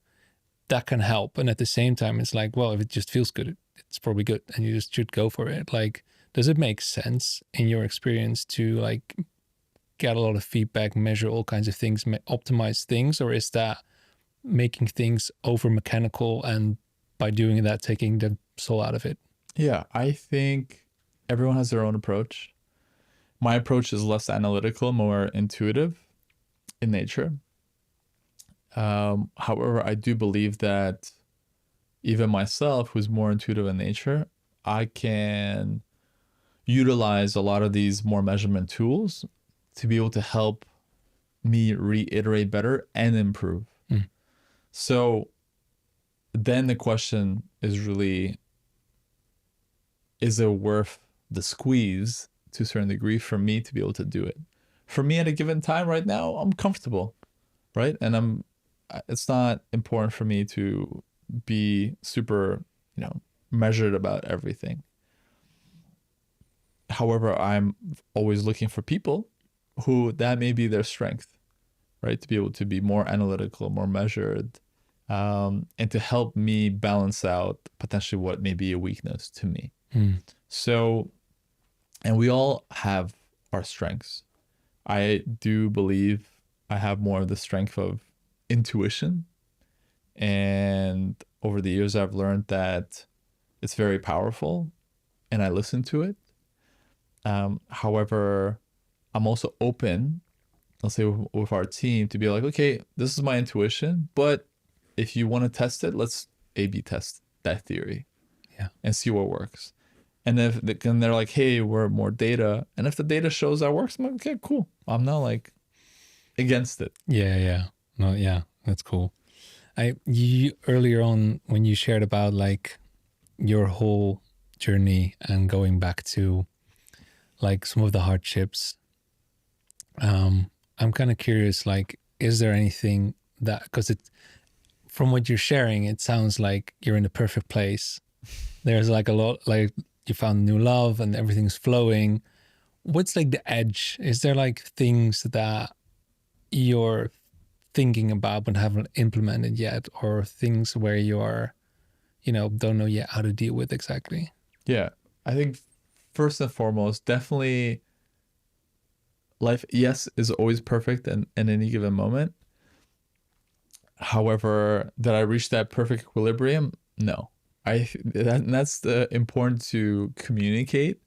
that can help. And at the same time, it's like, well, if it just feels good, it's probably good, and you just should go for it. Like, does it make sense in your experience to like get a lot of feedback, measure all kinds of things, optimize things, or is that making things over mechanical, and by doing that, taking the soul out of it? Yeah, I think everyone has their own approach. My approach is less analytical, more intuitive in nature. However, I do believe that even myself, who's more intuitive in nature, I can utilize a lot of these more measurement tools to be able to help me reiterate better and improve. So then the question is really, is it worth the squeeze to a certain degree for me to be able to do it? For me at a given time right now, I'm comfortable, right? And it's not important for me to be super, measured about everything. However, I'm always looking for people who that may be their strength, right? To be able to be more analytical, more measured, and to help me balance out potentially what may be a weakness to me. So, and we all have our strengths. I do believe I have more of the strength of intuition. And over the years, I've learned that it's very powerful and I listen to it. However, I'm also open, I'll say with our team, to be like, okay, this is my intuition, but if you want to test it, let's A/B test that theory, and see what works. And if they're like, hey, we're more data, and if the data shows that works, I'm like, okay, cool. I'm not like against it. No, that's cool. You earlier on, when you shared about like your whole journey and going back to like some of the hardships, I'm kind of curious, like, is there anything that, because from what you're sharing, it sounds like you're in the perfect place. There's like a lot, like you found new love and everything's flowing. What's like the edge? Is there like things that you're thinking about but haven't implemented yet, or things where you're, don't know yet how to deal with exactly? Yeah, I think first and foremost, definitely life, yes, is always perfect in any given moment. However, did I reach that perfect equilibrium? No. That's important to communicate,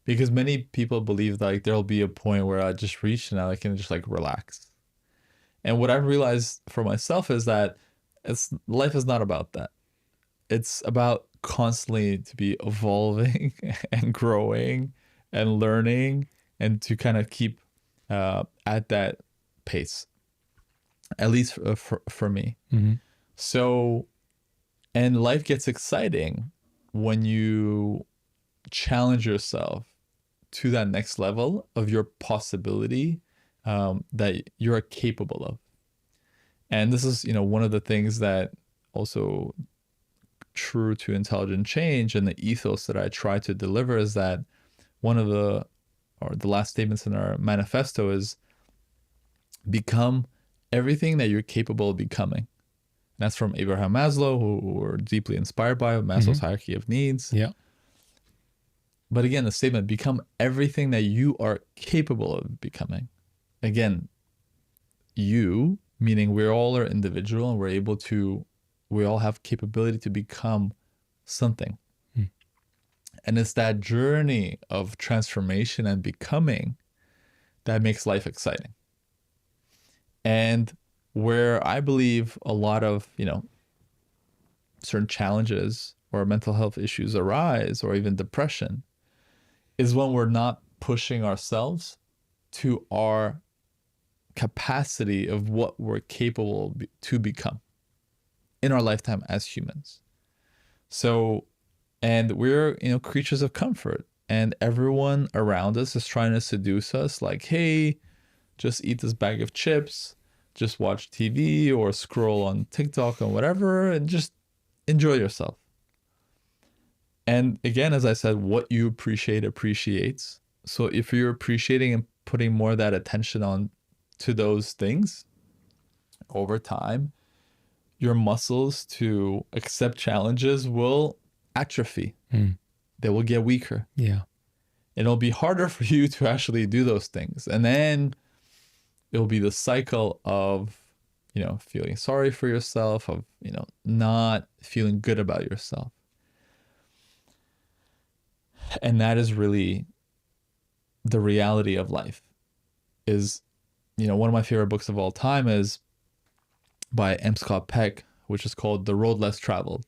because many people believe like there'll be a point where I just reach and I can just like relax. And what I've realized for myself is that life is not about that. It's about constantly to be evolving and growing and learning, and to kind of keep at that pace, at least for me. So, and life gets exciting when you challenge yourself to that next level of your possibility that you're capable of. And this is, one of the things that also true to intelligent change and the ethos that I try to deliver is that one of the last statements in our manifesto is become everything that you're capable of becoming. And that's from Abraham Maslow, who we're deeply inspired by, Maslow's hierarchy of needs. Yeah. But again, the statement, become everything that you are capable of becoming. Again, you, meaning we all are individual and we all have capability to become something. And it's that journey of transformation and becoming that makes life exciting. And where I believe a lot of, certain challenges or mental health issues arise, or even depression, is when we're not pushing ourselves to our capacity of what we're capable to become in our lifetime as humans. So, and we're, creatures of comfort, and everyone around us is trying to seduce us like, hey, just eat this bag of chips, just watch TV or scroll on TikTok or whatever, and just enjoy yourself. And again, as I said, what you appreciate appreciates. So if you're appreciating and putting more of that attention on to those things over time, your muscles to accept challenges will atrophy. They will get weaker. Yeah. It'll be harder for you to actually do those things. And then it'll be the cycle of, feeling sorry for yourself, of, not feeling good about yourself. And that is really the reality of life. Is, one of my favorite books of all time is by M. Scott Peck, which is called The Road Less Traveled.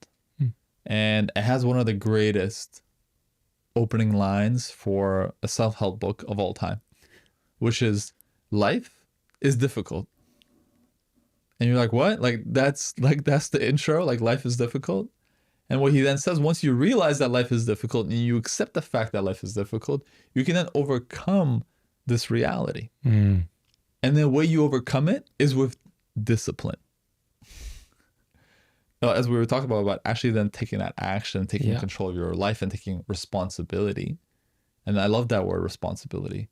And it has one of the greatest opening lines for a self-help book of all time, which is, life is difficult. And you're like, what? That's the intro? Life is difficult? And what he then says, once you realize that life is difficult and you accept the fact that life is difficult, you can then overcome this reality. And the way you overcome it is with discipline. As we were talking about actually then taking that action, taking control of your life and taking responsibility. And I love that word, responsibility.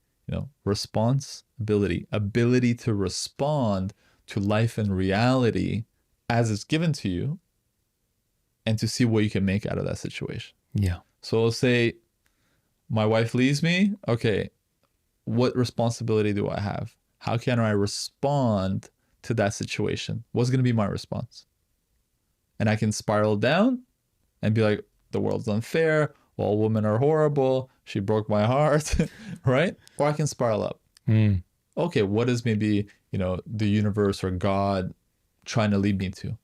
Responsibility, ability to respond to life and reality as it's given to you, and to see what you can make out of that situation. Yeah. So let's say my wife leaves me. Okay, what responsibility do I have? How can I respond to that situation? What's going to be my response? And I can spiral down and be like, the world's unfair. All women are horrible. She broke my heart, right? Or I can spiral up. Okay, what is maybe, the universe or God trying to lead me to?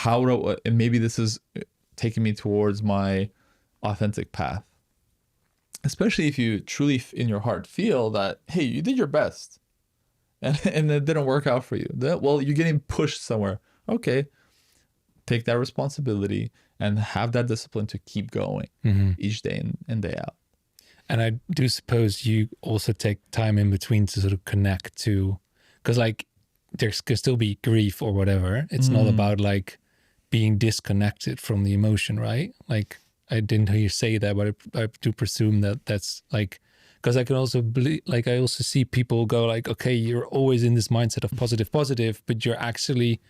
And maybe this is taking me towards my authentic path. Especially if you truly in your heart feel that, hey, you did your best and it didn't work out for you. Well, you're getting pushed somewhere. Okay, take that responsibility and have that discipline to keep going each day in and day out. And I do suppose you also take time in between to sort of connect to, because there could still be grief or whatever. It's not about being disconnected from the emotion, right? I didn't hear you say that, but I do presume that that's because I can also believe, I also see people go okay, you're always in this mindset of positive, but you're actually,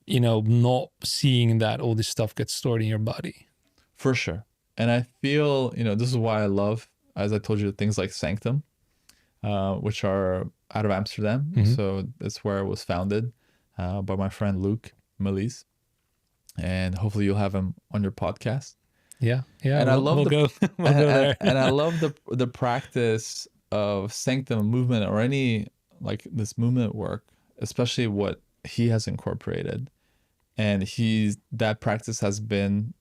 not seeing that all this stuff gets stored in your body. For sure. And I feel, this is why I love, as I told you, things like Sanctum, which are out of Amsterdam. So that's where it was founded by my friend Luke Melise. And hopefully you'll have him on your podcast. Yeah. And I love we'll go there. And I love the practice of Sanctum movement, or any this movement work, especially what he has incorporated. And that practice has been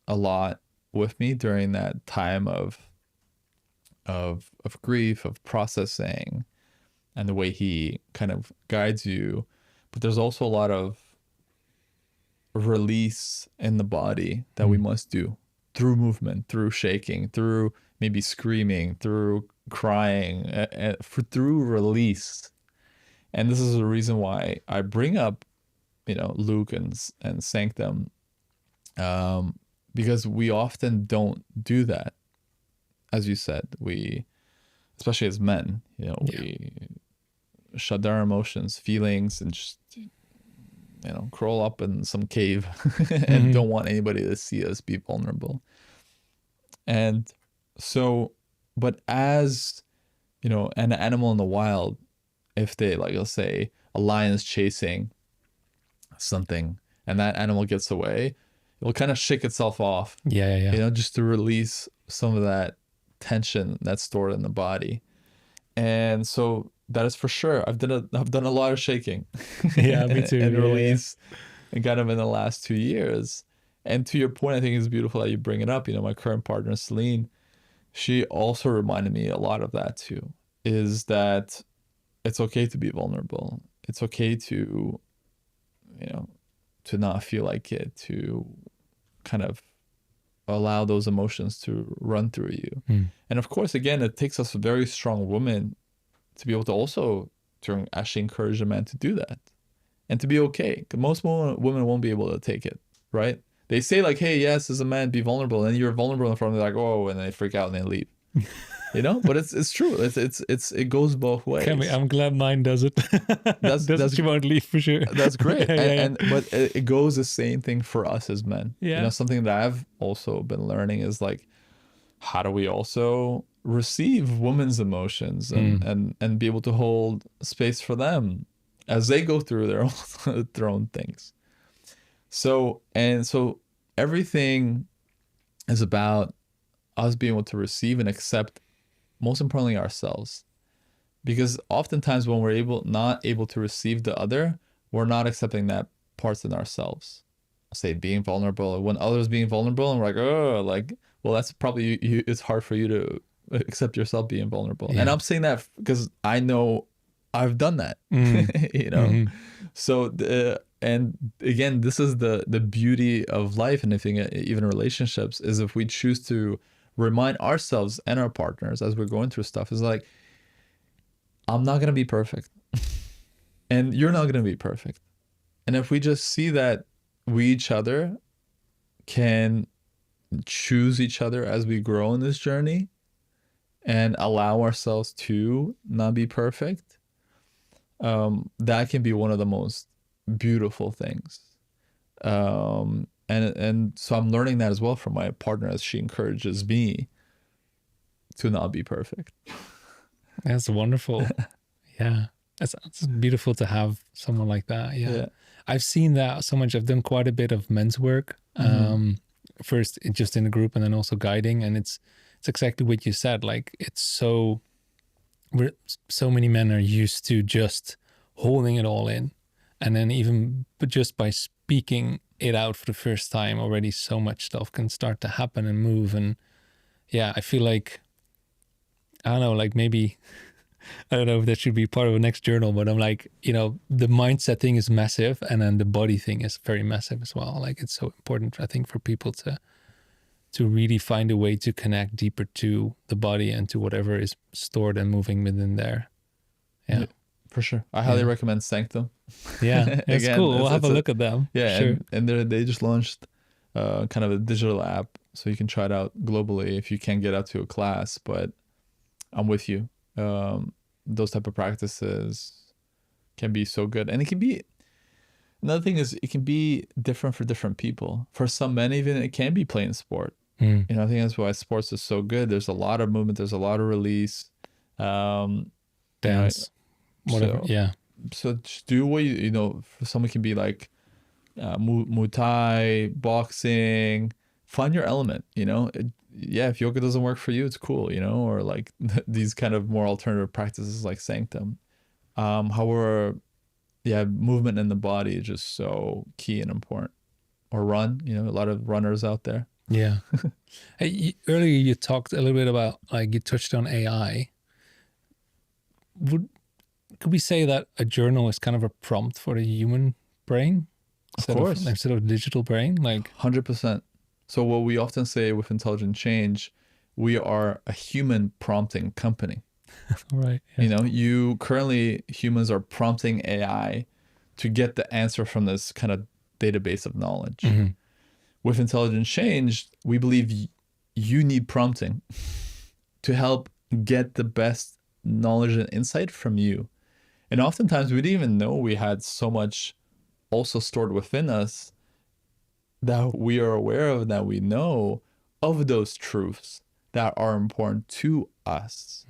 a lot with me during that time of grief, of processing, and the way he kind of guides you. But there's also a lot of release in the body that we must do through movement, through shaking, through maybe screaming, through crying, through release. And this is the reason why I bring up, Luke and Sanctum, because we often don't do that. As you said, we, especially as men, we shut down our emotions, feelings, and just, crawl up in some cave and don't want anybody to see us be vulnerable. And so, but as, an animal in the wild, if they, let's say a lion is chasing something and that animal gets away, it will kind of shake itself off. Yeah. Just to release some of that tension that's stored in the body. And so that is for sure. I've done a lot of shaking. Yeah, me too. and release, and kind of in the last 2 years. And to your point, I think it's beautiful that you bring it up. My current partner, Celine, she also reminded me a lot of that too, is that it's okay to be vulnerable. It's okay to, to not feel like it, to kind of allow those emotions to run through you. And of course, again, it takes us a very strong woman to be able to also to actually encourage a man to do that and to be okay. 'Cause most women won't be able to take it, right? They say like, hey, yes, as a man, be vulnerable. And you're vulnerable in front of them, like, oh, and they freak out and they leave. But it's true. It goes both ways. I'm glad mine does it. That's she won't leave for sure. That's great. But it goes the same thing for us as men. Yeah. Something that I've also been learning is like, how do we also receive women's emotions and be able to hold space for them as they go through their own things. So everything is about us being able to receive and accept, most importantly, ourselves. Because oftentimes when we're not able to receive the other, we're not accepting that parts in ourselves. Say being vulnerable, when others being vulnerable, and we're like, oh, like, well, that's probably it's hard for you to accept yourself being vulnerable. Yeah. And I'm saying that because I know I've done that. So and again, this is the beauty of life, and I think even relationships, is if we choose to remind ourselves and our partners as we're going through stuff, is like, I'm not gonna be perfect, and you're not gonna be perfect. And if we just see that we each other can choose each other as we grow in this journey and allow ourselves to not be perfect, that can be one of the most beautiful things. And so I'm learning that as well from my partner, as she encourages me to not be perfect. That's wonderful. Yeah. It's beautiful to have someone like that. Yeah. I've seen that so much. I've done quite a bit of men's work. First just in a group and then also guiding. And it's exactly what you said. Like, so many men are used to just holding it all in. And then but just by speaking it out for the first time, already so much stuff can start to happen and move. And yeah, I feel like, I don't know, like maybe, I don't know if that should be part of a next journal, but I'm like, the mindset thing is massive, and then the body thing is very massive as well. Like, it's so important, I think, for people to really find a way to connect deeper to the body and to whatever is stored and moving within there. Yeah. For sure. I highly recommend Sanctum. Yeah, it's cool. We'll have a look at them. Yeah, sure. And they just launched kind of a digital app, so you can try it out globally if you can't get out to a class. But I'm with you. Those type of practices can be so good. And it can be, another thing is, it can be different for different people. For some men, even, it can be playing sport. I think that's why sports is so good. There's a lot of movement. There's a lot of release. Dance. Whatever. So just do what for someone can be like Muay Thai, boxing. Find your element, if yoga doesn't work for you, it's cool, or like these kind of more alternative practices like Sanctum. However, movement in the body is just so key and important. Or run, a lot of runners out there. Yeah. Hey, earlier you talked a little bit about, like, you touched on AI. Could we say that a journal is kind of a prompt for the human brain? Of course. Instead of digital brain? Like 100%. So what we often say with Intelligent Change, we are a human prompting company. Right. Yeah. Humans are prompting AI to get the answer from this kind of database of knowledge. With Intelligent Change, we believe you need prompting to help get the best knowledge and insight from you. And oftentimes we didn't even know we had so much also stored within us that we are aware of, that we know of those truths that are important to us.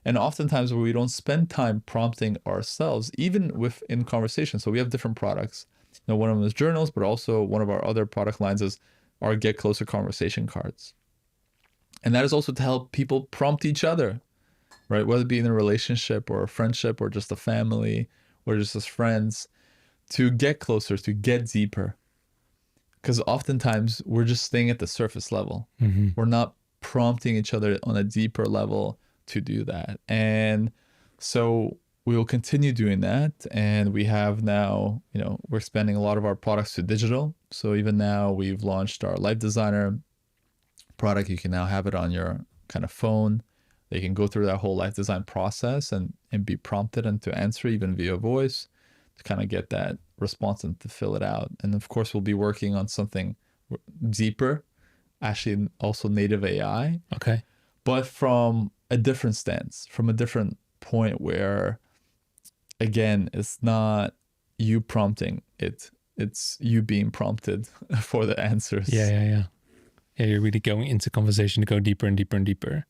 And oftentimes we don't spend time prompting ourselves, even in conversation. So we have different products. One of them is journals, but also one of our other product lines is our Get Closer conversation cards. And that is also to help people prompt each other, right? Whether it be in a relationship or a friendship or just a family or just as friends, to get closer, to get deeper. Because oftentimes we're just staying at the surface level. We're not prompting each other on a deeper level to do that. And so we will continue doing that. And we have now, we're expanding a lot of our products to digital. So even now we've launched our Life Designer product. You can now have it on your kind of phone. They can go through that whole life design process and be prompted and to answer even via voice to kind of get that response and to fill it out. And of course, we'll be working on something deeper, actually also native AI. Okay. But from a different stance, from a different point where, again, it's not you prompting it, it's you being prompted for the answers. Yeah, you're really going into conversation to go deeper and deeper and deeper.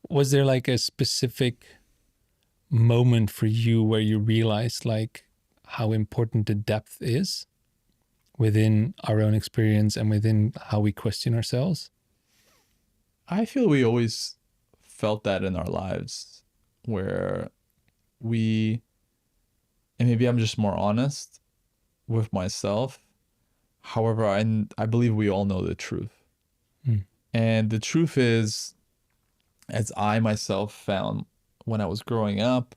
Was there like a specific moment for you where you realized like how important the depth is within our own experience and within how we question ourselves? I feel we always felt that in our lives where and maybe I'm just more honest with myself. However, I believe we all know the truth. And the truth is, as I myself found when I was growing up,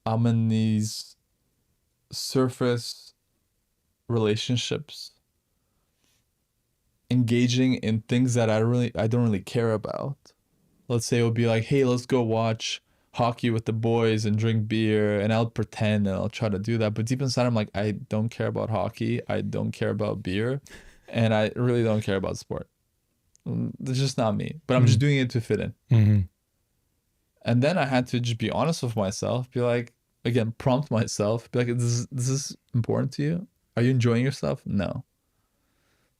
I'm in these surface relationships, engaging in things that I don't really care about. Let's say it would be like, hey, let's go watch hockey with the boys and drink beer, and I'll pretend and I'll try to do that. But deep inside, I'm like, I don't care about hockey. I don't care about beer. And I really don't care about sport. It's just not me. But I'm just doing it to fit in. Mm-hmm. And then I had to just be honest with myself, be like, again, prompt myself, be like, this is important to you? Are you enjoying yourself? No.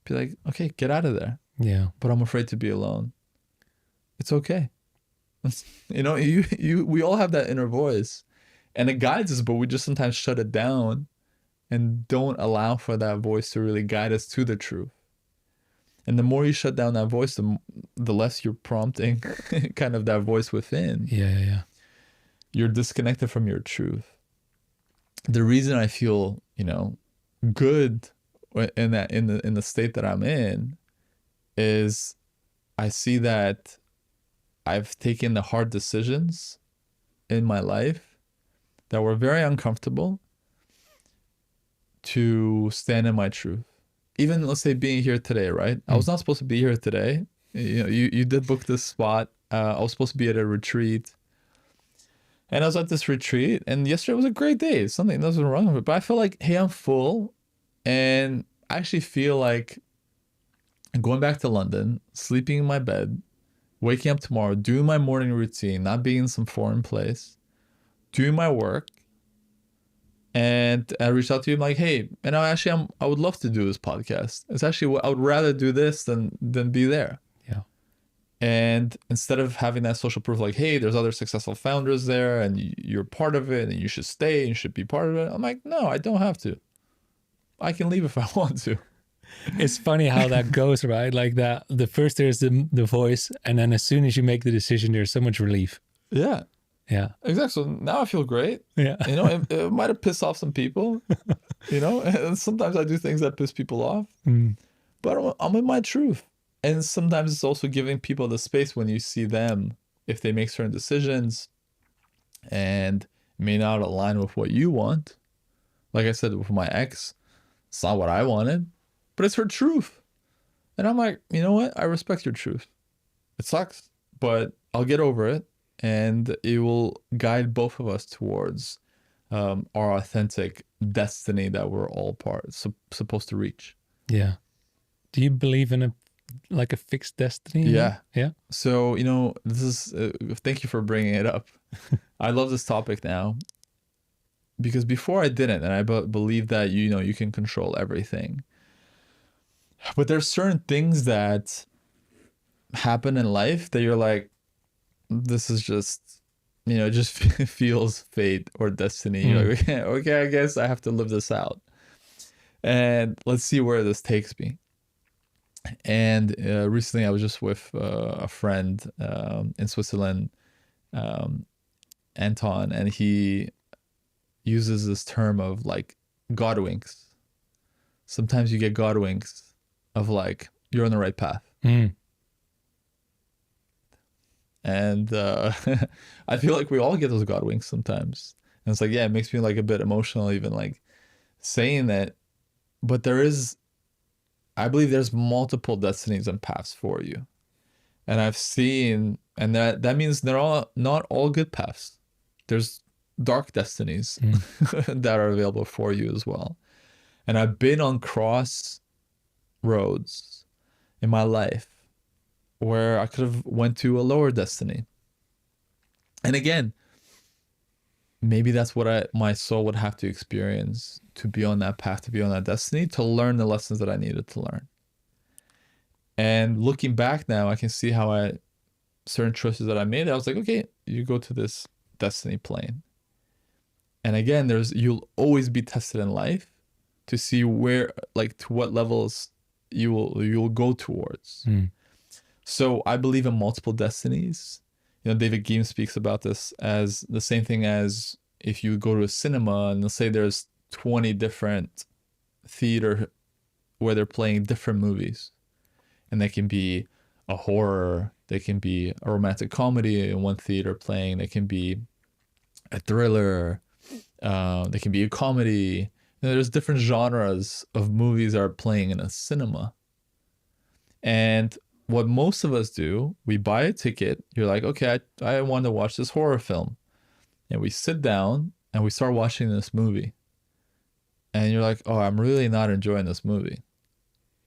Be like, okay, get out of there. Yeah. But I'm afraid to be alone. It's okay. We all have that inner voice, and it guides us, but we just sometimes shut it down and don't allow for that voice to really guide us to the truth. And the more you shut down that voice, the less you're prompting kind of that voice within. Yeah. You're disconnected from your truth. The reason I feel, good in the state that I'm in is I see that I've taken the hard decisions in my life that were very uncomfortable to stand in my truth. Even let's say being here today, right? I was not supposed to be here today. You did book this spot. I was supposed to be at a retreat. And I was at this retreat, and yesterday was a great day. Something wasn't wrong with it. But I feel like, hey, I'm full. And I actually feel like going back to London, sleeping in my bed, waking up tomorrow, doing my morning routine, not being in some foreign place, doing my work. And I reached out to you, I'm like, hey, and I would love to do this podcast. It's actually, I would rather do this than be there. Yeah. And instead of having that social proof, like, hey, there's other successful founders there and you're part of it and you should stay and you should be part of it. I'm like, no, I don't have to. I can leave if I want to. It's funny how that goes, right? Like that, the first there's the voice, and then as soon as you make the decision, there's so much relief. Yeah. Yeah. Exactly. So now I feel great. Yeah. It might have pissed off some people, and sometimes I do things that piss people off, but I'm in my truth. And sometimes it's also giving people the space when you see them, if they make certain decisions and may not align with what you want. Like I said, with my ex, it's not what I wanted, but it's her truth. And I'm like, you know what? I respect your truth. It sucks, but I'll get over it. And it will guide both of us towards our authentic destiny that we're all supposed to reach. Yeah. Do you believe in a fixed destiny? Yeah. Yeah. So, this is, thank you for bringing it up. I love this topic now because before I didn't, and I believe that, you can control everything. But there's certain things that happen in life that you're like, this is just, it just feels fate or destiny. You're like, okay, I guess I have to live this out. And let's see where this takes me. And recently I was just with a friend in Switzerland, Anton, and he uses this term of like God winks. Sometimes you get God winks of like, you're on the right path. And I feel like we all get those God winks sometimes. And it's like, yeah, it makes me like a bit emotional even like saying that. But I believe there's multiple destinies and paths for you. And I've seen, and that means they're all not all good paths. There's dark destinies that are available for you as well. And I've been on crossroads in my life where I could have went to a lower destiny. And again, maybe that's what my soul would have to experience to be on that path, to be on that destiny, to learn the lessons that I needed to learn. And looking back now, I can see how certain choices that I made, I was like, okay, you go to this destiny plane. And again, you'll always be tested in life to see where, like, to what levels you'll go towards. So I believe in multiple destinies. You know, David Geim speaks about this as the same thing as if you go to a cinema and let's say there's 20 different theater where they're playing different movies. And they can be a horror, they can be a romantic comedy in one theater playing, they can be a thriller, they can be a comedy. And there's different genres of movies that are playing in a cinema. And what most of us do, we buy a ticket. You're like, okay, I want to watch this horror film. And we sit down and we start watching this movie. And you're like, oh, I'm really not enjoying this movie.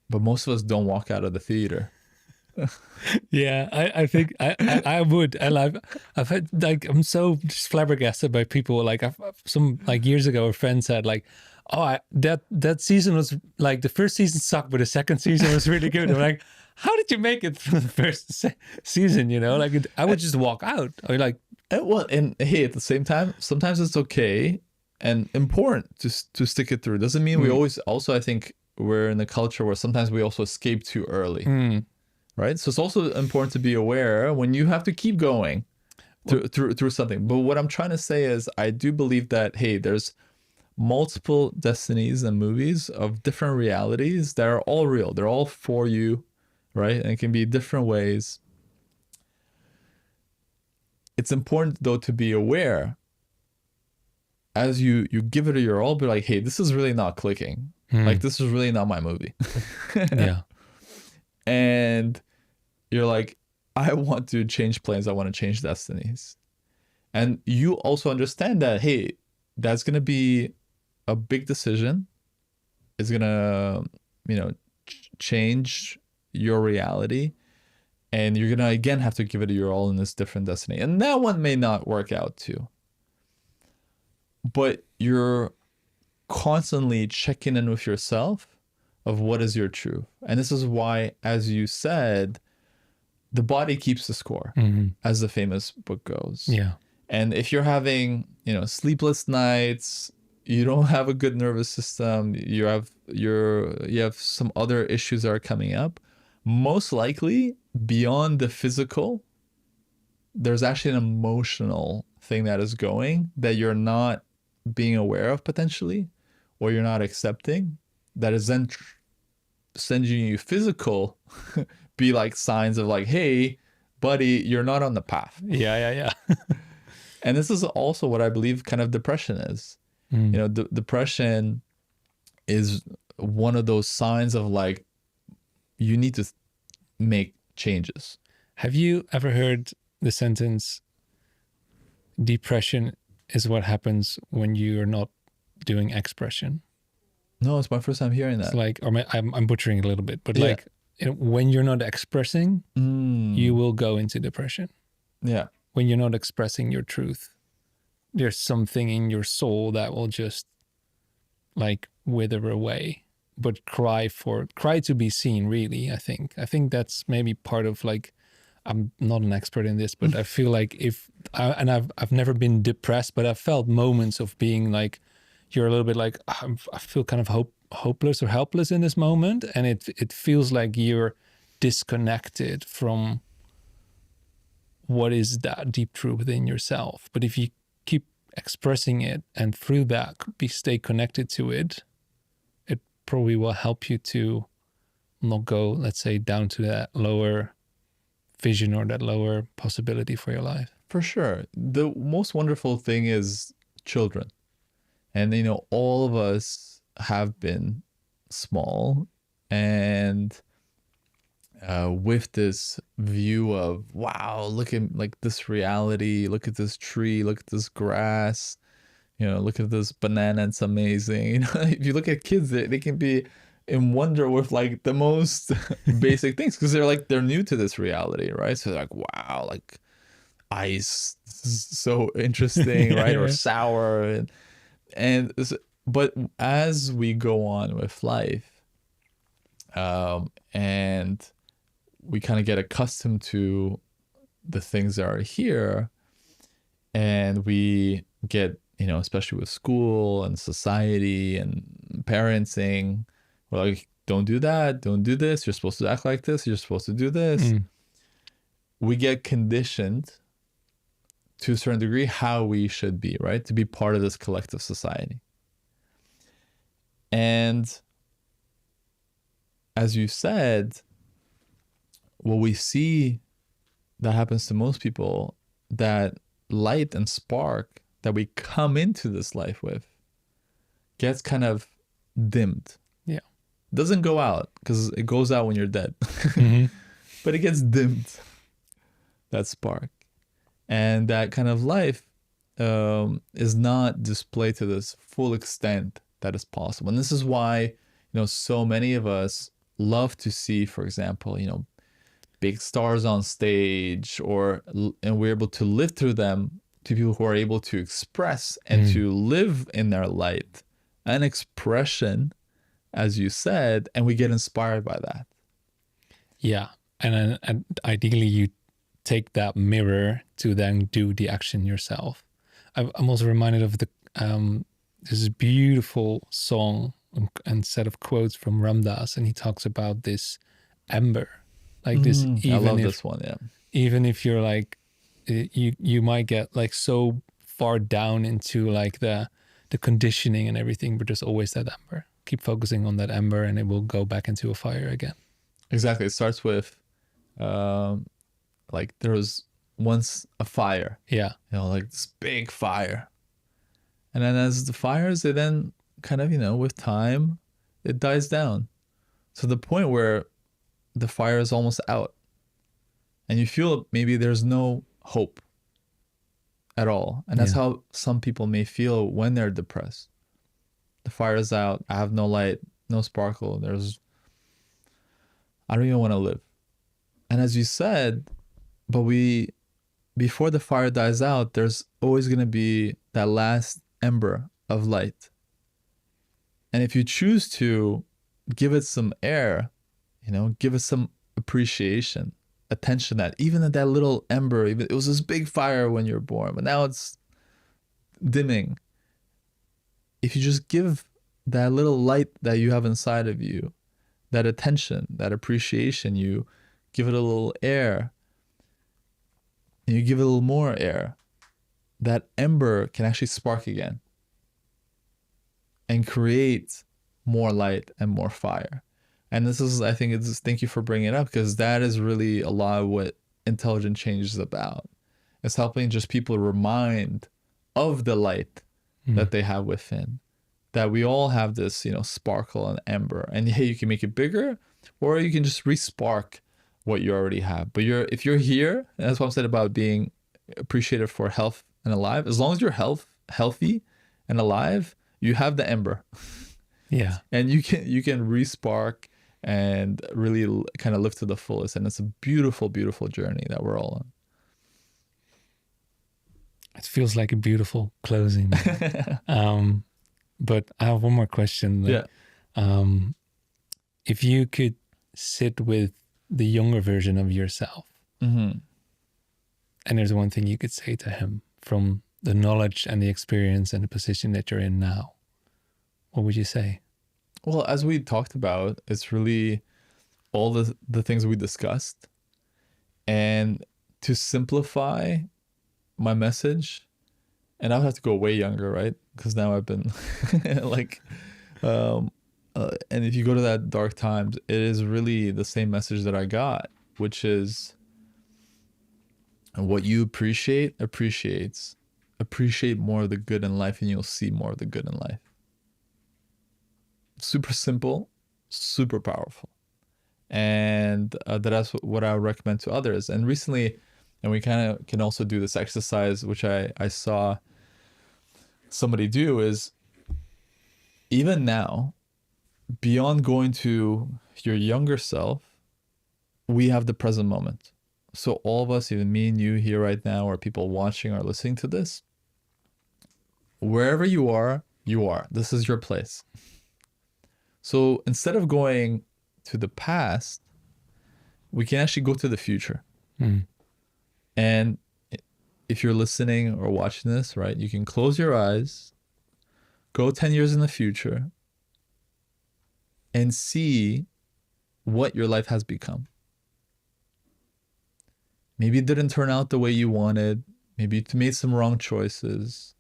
But most of us don't walk out of the theater. Yeah, I think I would. And I've had, like, I'm so just flabbergasted by people. Like, some, like, years ago, a friend said, like, oh, that season was, like, the first season sucked, but the second season was really good. I'm like, how did you make it through the first season? You know, like, I would just walk out. Or like, well, and hey, at the same time, sometimes it's okay and important to stick it through. Doesn't mean we always. Also, I think we're in a culture where sometimes we also escape too early, right? So it's also important to be aware when you have to keep going through something. But what I'm trying to say is, I do believe that, hey, there's multiple destinies and movies of different realities that are all real. They're all for you, right? And it can be different ways. It's important though to be aware as you give it your all, but like, hey, this is really not clicking. Like, this is really not my movie. Yeah. And you're like, I want to change plans. I want to change destinies. And you also understand that, hey, that's going to be a big decision. It's going to, change your reality. And you're going to, again, have to give it your all in this different destiny. And that one may not work out too. But you're constantly checking in with yourself of what is your truth. And this is why, as you said, the body keeps the score, as the famous book goes. Yeah. And if you're having, sleepless nights, you don't have a good nervous system, you have some other issues that are coming up, most likely beyond the physical, there's actually an emotional thing that is going that you're not being aware of potentially, or you're not accepting, that is then sending you physical be like signs of like, hey, buddy, you're not on the path. Yeah. And this is also what I believe kind of depression is. Depression is one of those signs of like, you need to make changes. Have you ever heard the sentence, depression is what happens when you're not doing expression? No, it's my first time hearing that. It's like, or I'm butchering it a little bit, but like, when you're not expressing, you will go into depression. Yeah. When you're not expressing your truth, there's something in your soul that will just like wither away. But cry to be seen, really, I think. I think that's maybe part of, like, I'm not an expert in this, but I feel like I've never been depressed, but I've felt moments of being like, you're a little bit like, I feel kind of hopeless or helpless in this moment. And it feels like you're disconnected from what is that deep truth within yourself. But if you keep expressing it and through that stay connected to it, it probably will help you to not go, let's say, down to that lower vision or that lower possibility for your life. For sure. The most wonderful thing is children. And, all of us have been small and with this view of, wow, look at like this reality, look at this tree, look at this grass, look at this banana, it's amazing. If you look at kids, they can be in wonder with like the most basic things because they're new to this reality, right? So they're like, wow, like ice, this is so interesting, right? Or sour. But as we go on with life, and we kind of get accustomed to the things that are here, and we get, especially with school and society and parenting, we're like, don't do that, don't do this, you're supposed to act like this, you're supposed to do this. We get conditioned to a certain degree how we should be, right? To be part of this collective society. And as you said, what we see that happens to most people, that light and spark that we come into this life with gets kind of dimmed. Yeah. Doesn't go out, because it goes out when you're dead. But it gets dimmed, that spark. And that kind of life is not displayed to this full extent that is possible. And this is why, so many of us love to see, for example, big stars on stage, and we're able to live through them, to people who are able to express and to live in their light, an expression, as you said, and we get inspired by that. Yeah. And ideally you take that mirror to then do the action yourself. I'm also reminded of this beautiful song and set of quotes from Ramdas, and he talks about this ember, like this. I love this one. Yeah. Even if you're like, you might get like so far down into like the conditioning and everything, but there's always that ember. Keep focusing on that ember, and it will go back into a fire again. Exactly. It starts with, like there was once a fire. Yeah. Like this big fire. And then as the fires, it then kind of, with time, it dies down. So the point where the fire is almost out and you feel maybe there's no hope at all. And that's how some people may feel when they're depressed. The fire is out. I have no light, no sparkle. I don't even want to live. And as you said, but before the fire dies out, there's always going to be that last ember of light. And if you choose to give it some air, give it some appreciation, attention, that even at that little ember, even it was this big fire when you were born, but now it's dimming. If you just give that little light that you have inside of you, that attention, that appreciation, you give it a little air, and you give it a little more air, that ember can actually spark again and create more light and more fire. And this is, I think, thank you for bringing it up, because that is really a lot of what intelligent change is about. It's helping just people remind of the light that they have within, that we all have this, sparkle and ember, and hey, you can make it bigger, or you can just re-spark what you already have. But if you're here, and that's what I said about being appreciative for health and alive, as long as you're healthy and alive, you have the ember. Yeah. And you can re-spark and really kind of live to the fullest. And it's a beautiful, beautiful journey that we're all on. It feels like a beautiful closing. But I have one more question. If you could sit with the younger version of yourself, and there's one thing you could say to him from the knowledge and the experience and the position that you're in now, what would you say? Well, as we talked about, it's really all the things we discussed. And to simplify my message, and I would have to go way younger, right? Because now I've been like, and if you go to that dark times, it is really the same message that I got, which is what you appreciates. appreciate more of the good in life, and you'll see more of the good in life. Super simple, super powerful. And that's what I would recommend to others. And recently, and we kind of can also do this exercise, which I saw somebody do, is even now, beyond going to your younger self, we have the present moment. So all of us, even me and you here right now, or people watching or listening to this, wherever you are, this is your place. So instead of going to the past, we can actually go to the future. And if you're listening or watching this, right, you can close your eyes, go 10 years in the future, and see what your life has become. Maybe it didn't turn out the way you wanted. Maybe you made some wrong choices.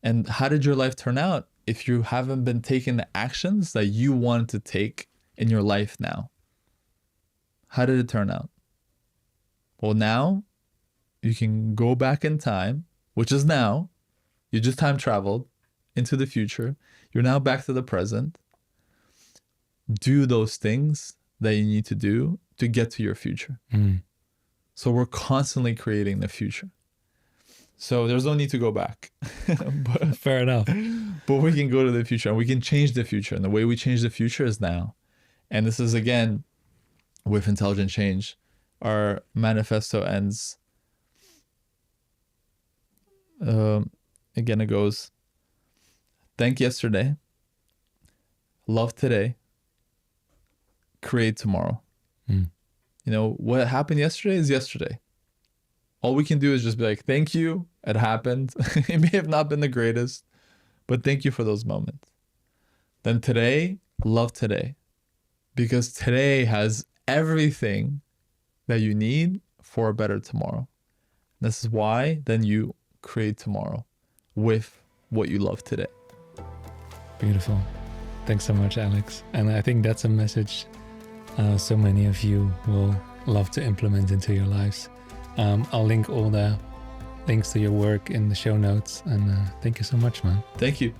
And how did your life turn out if you haven't been taking the actions that you wanted to take in your life now? How did it turn out? Well, now you can go back in time, which is now. You just time traveled into the future. You're now back to the present. Do those things that you need to do to get to your future. So we're constantly creating the future. So there's no need to go back. Fair enough. But we can go to the future, and we can change the future. And the way we change the future is now. And this is, again, with Intelligent Change, our manifesto ends. Again, it goes, thank yesterday, love today, create tomorrow. You know, what happened yesterday is yesterday. All we can do is just be like, thank you, it happened. It may have not been the greatest, but thank you for those moments. Then today, love today. Because today has everything that you need for a better tomorrow. This is why then you create tomorrow with what you love today. Beautiful. Thanks so much, Alex. And I think that's a message so many of you will love to implement into your lives. I'll link all the links to your work in the show notes. And thank you so much, man. Thank you.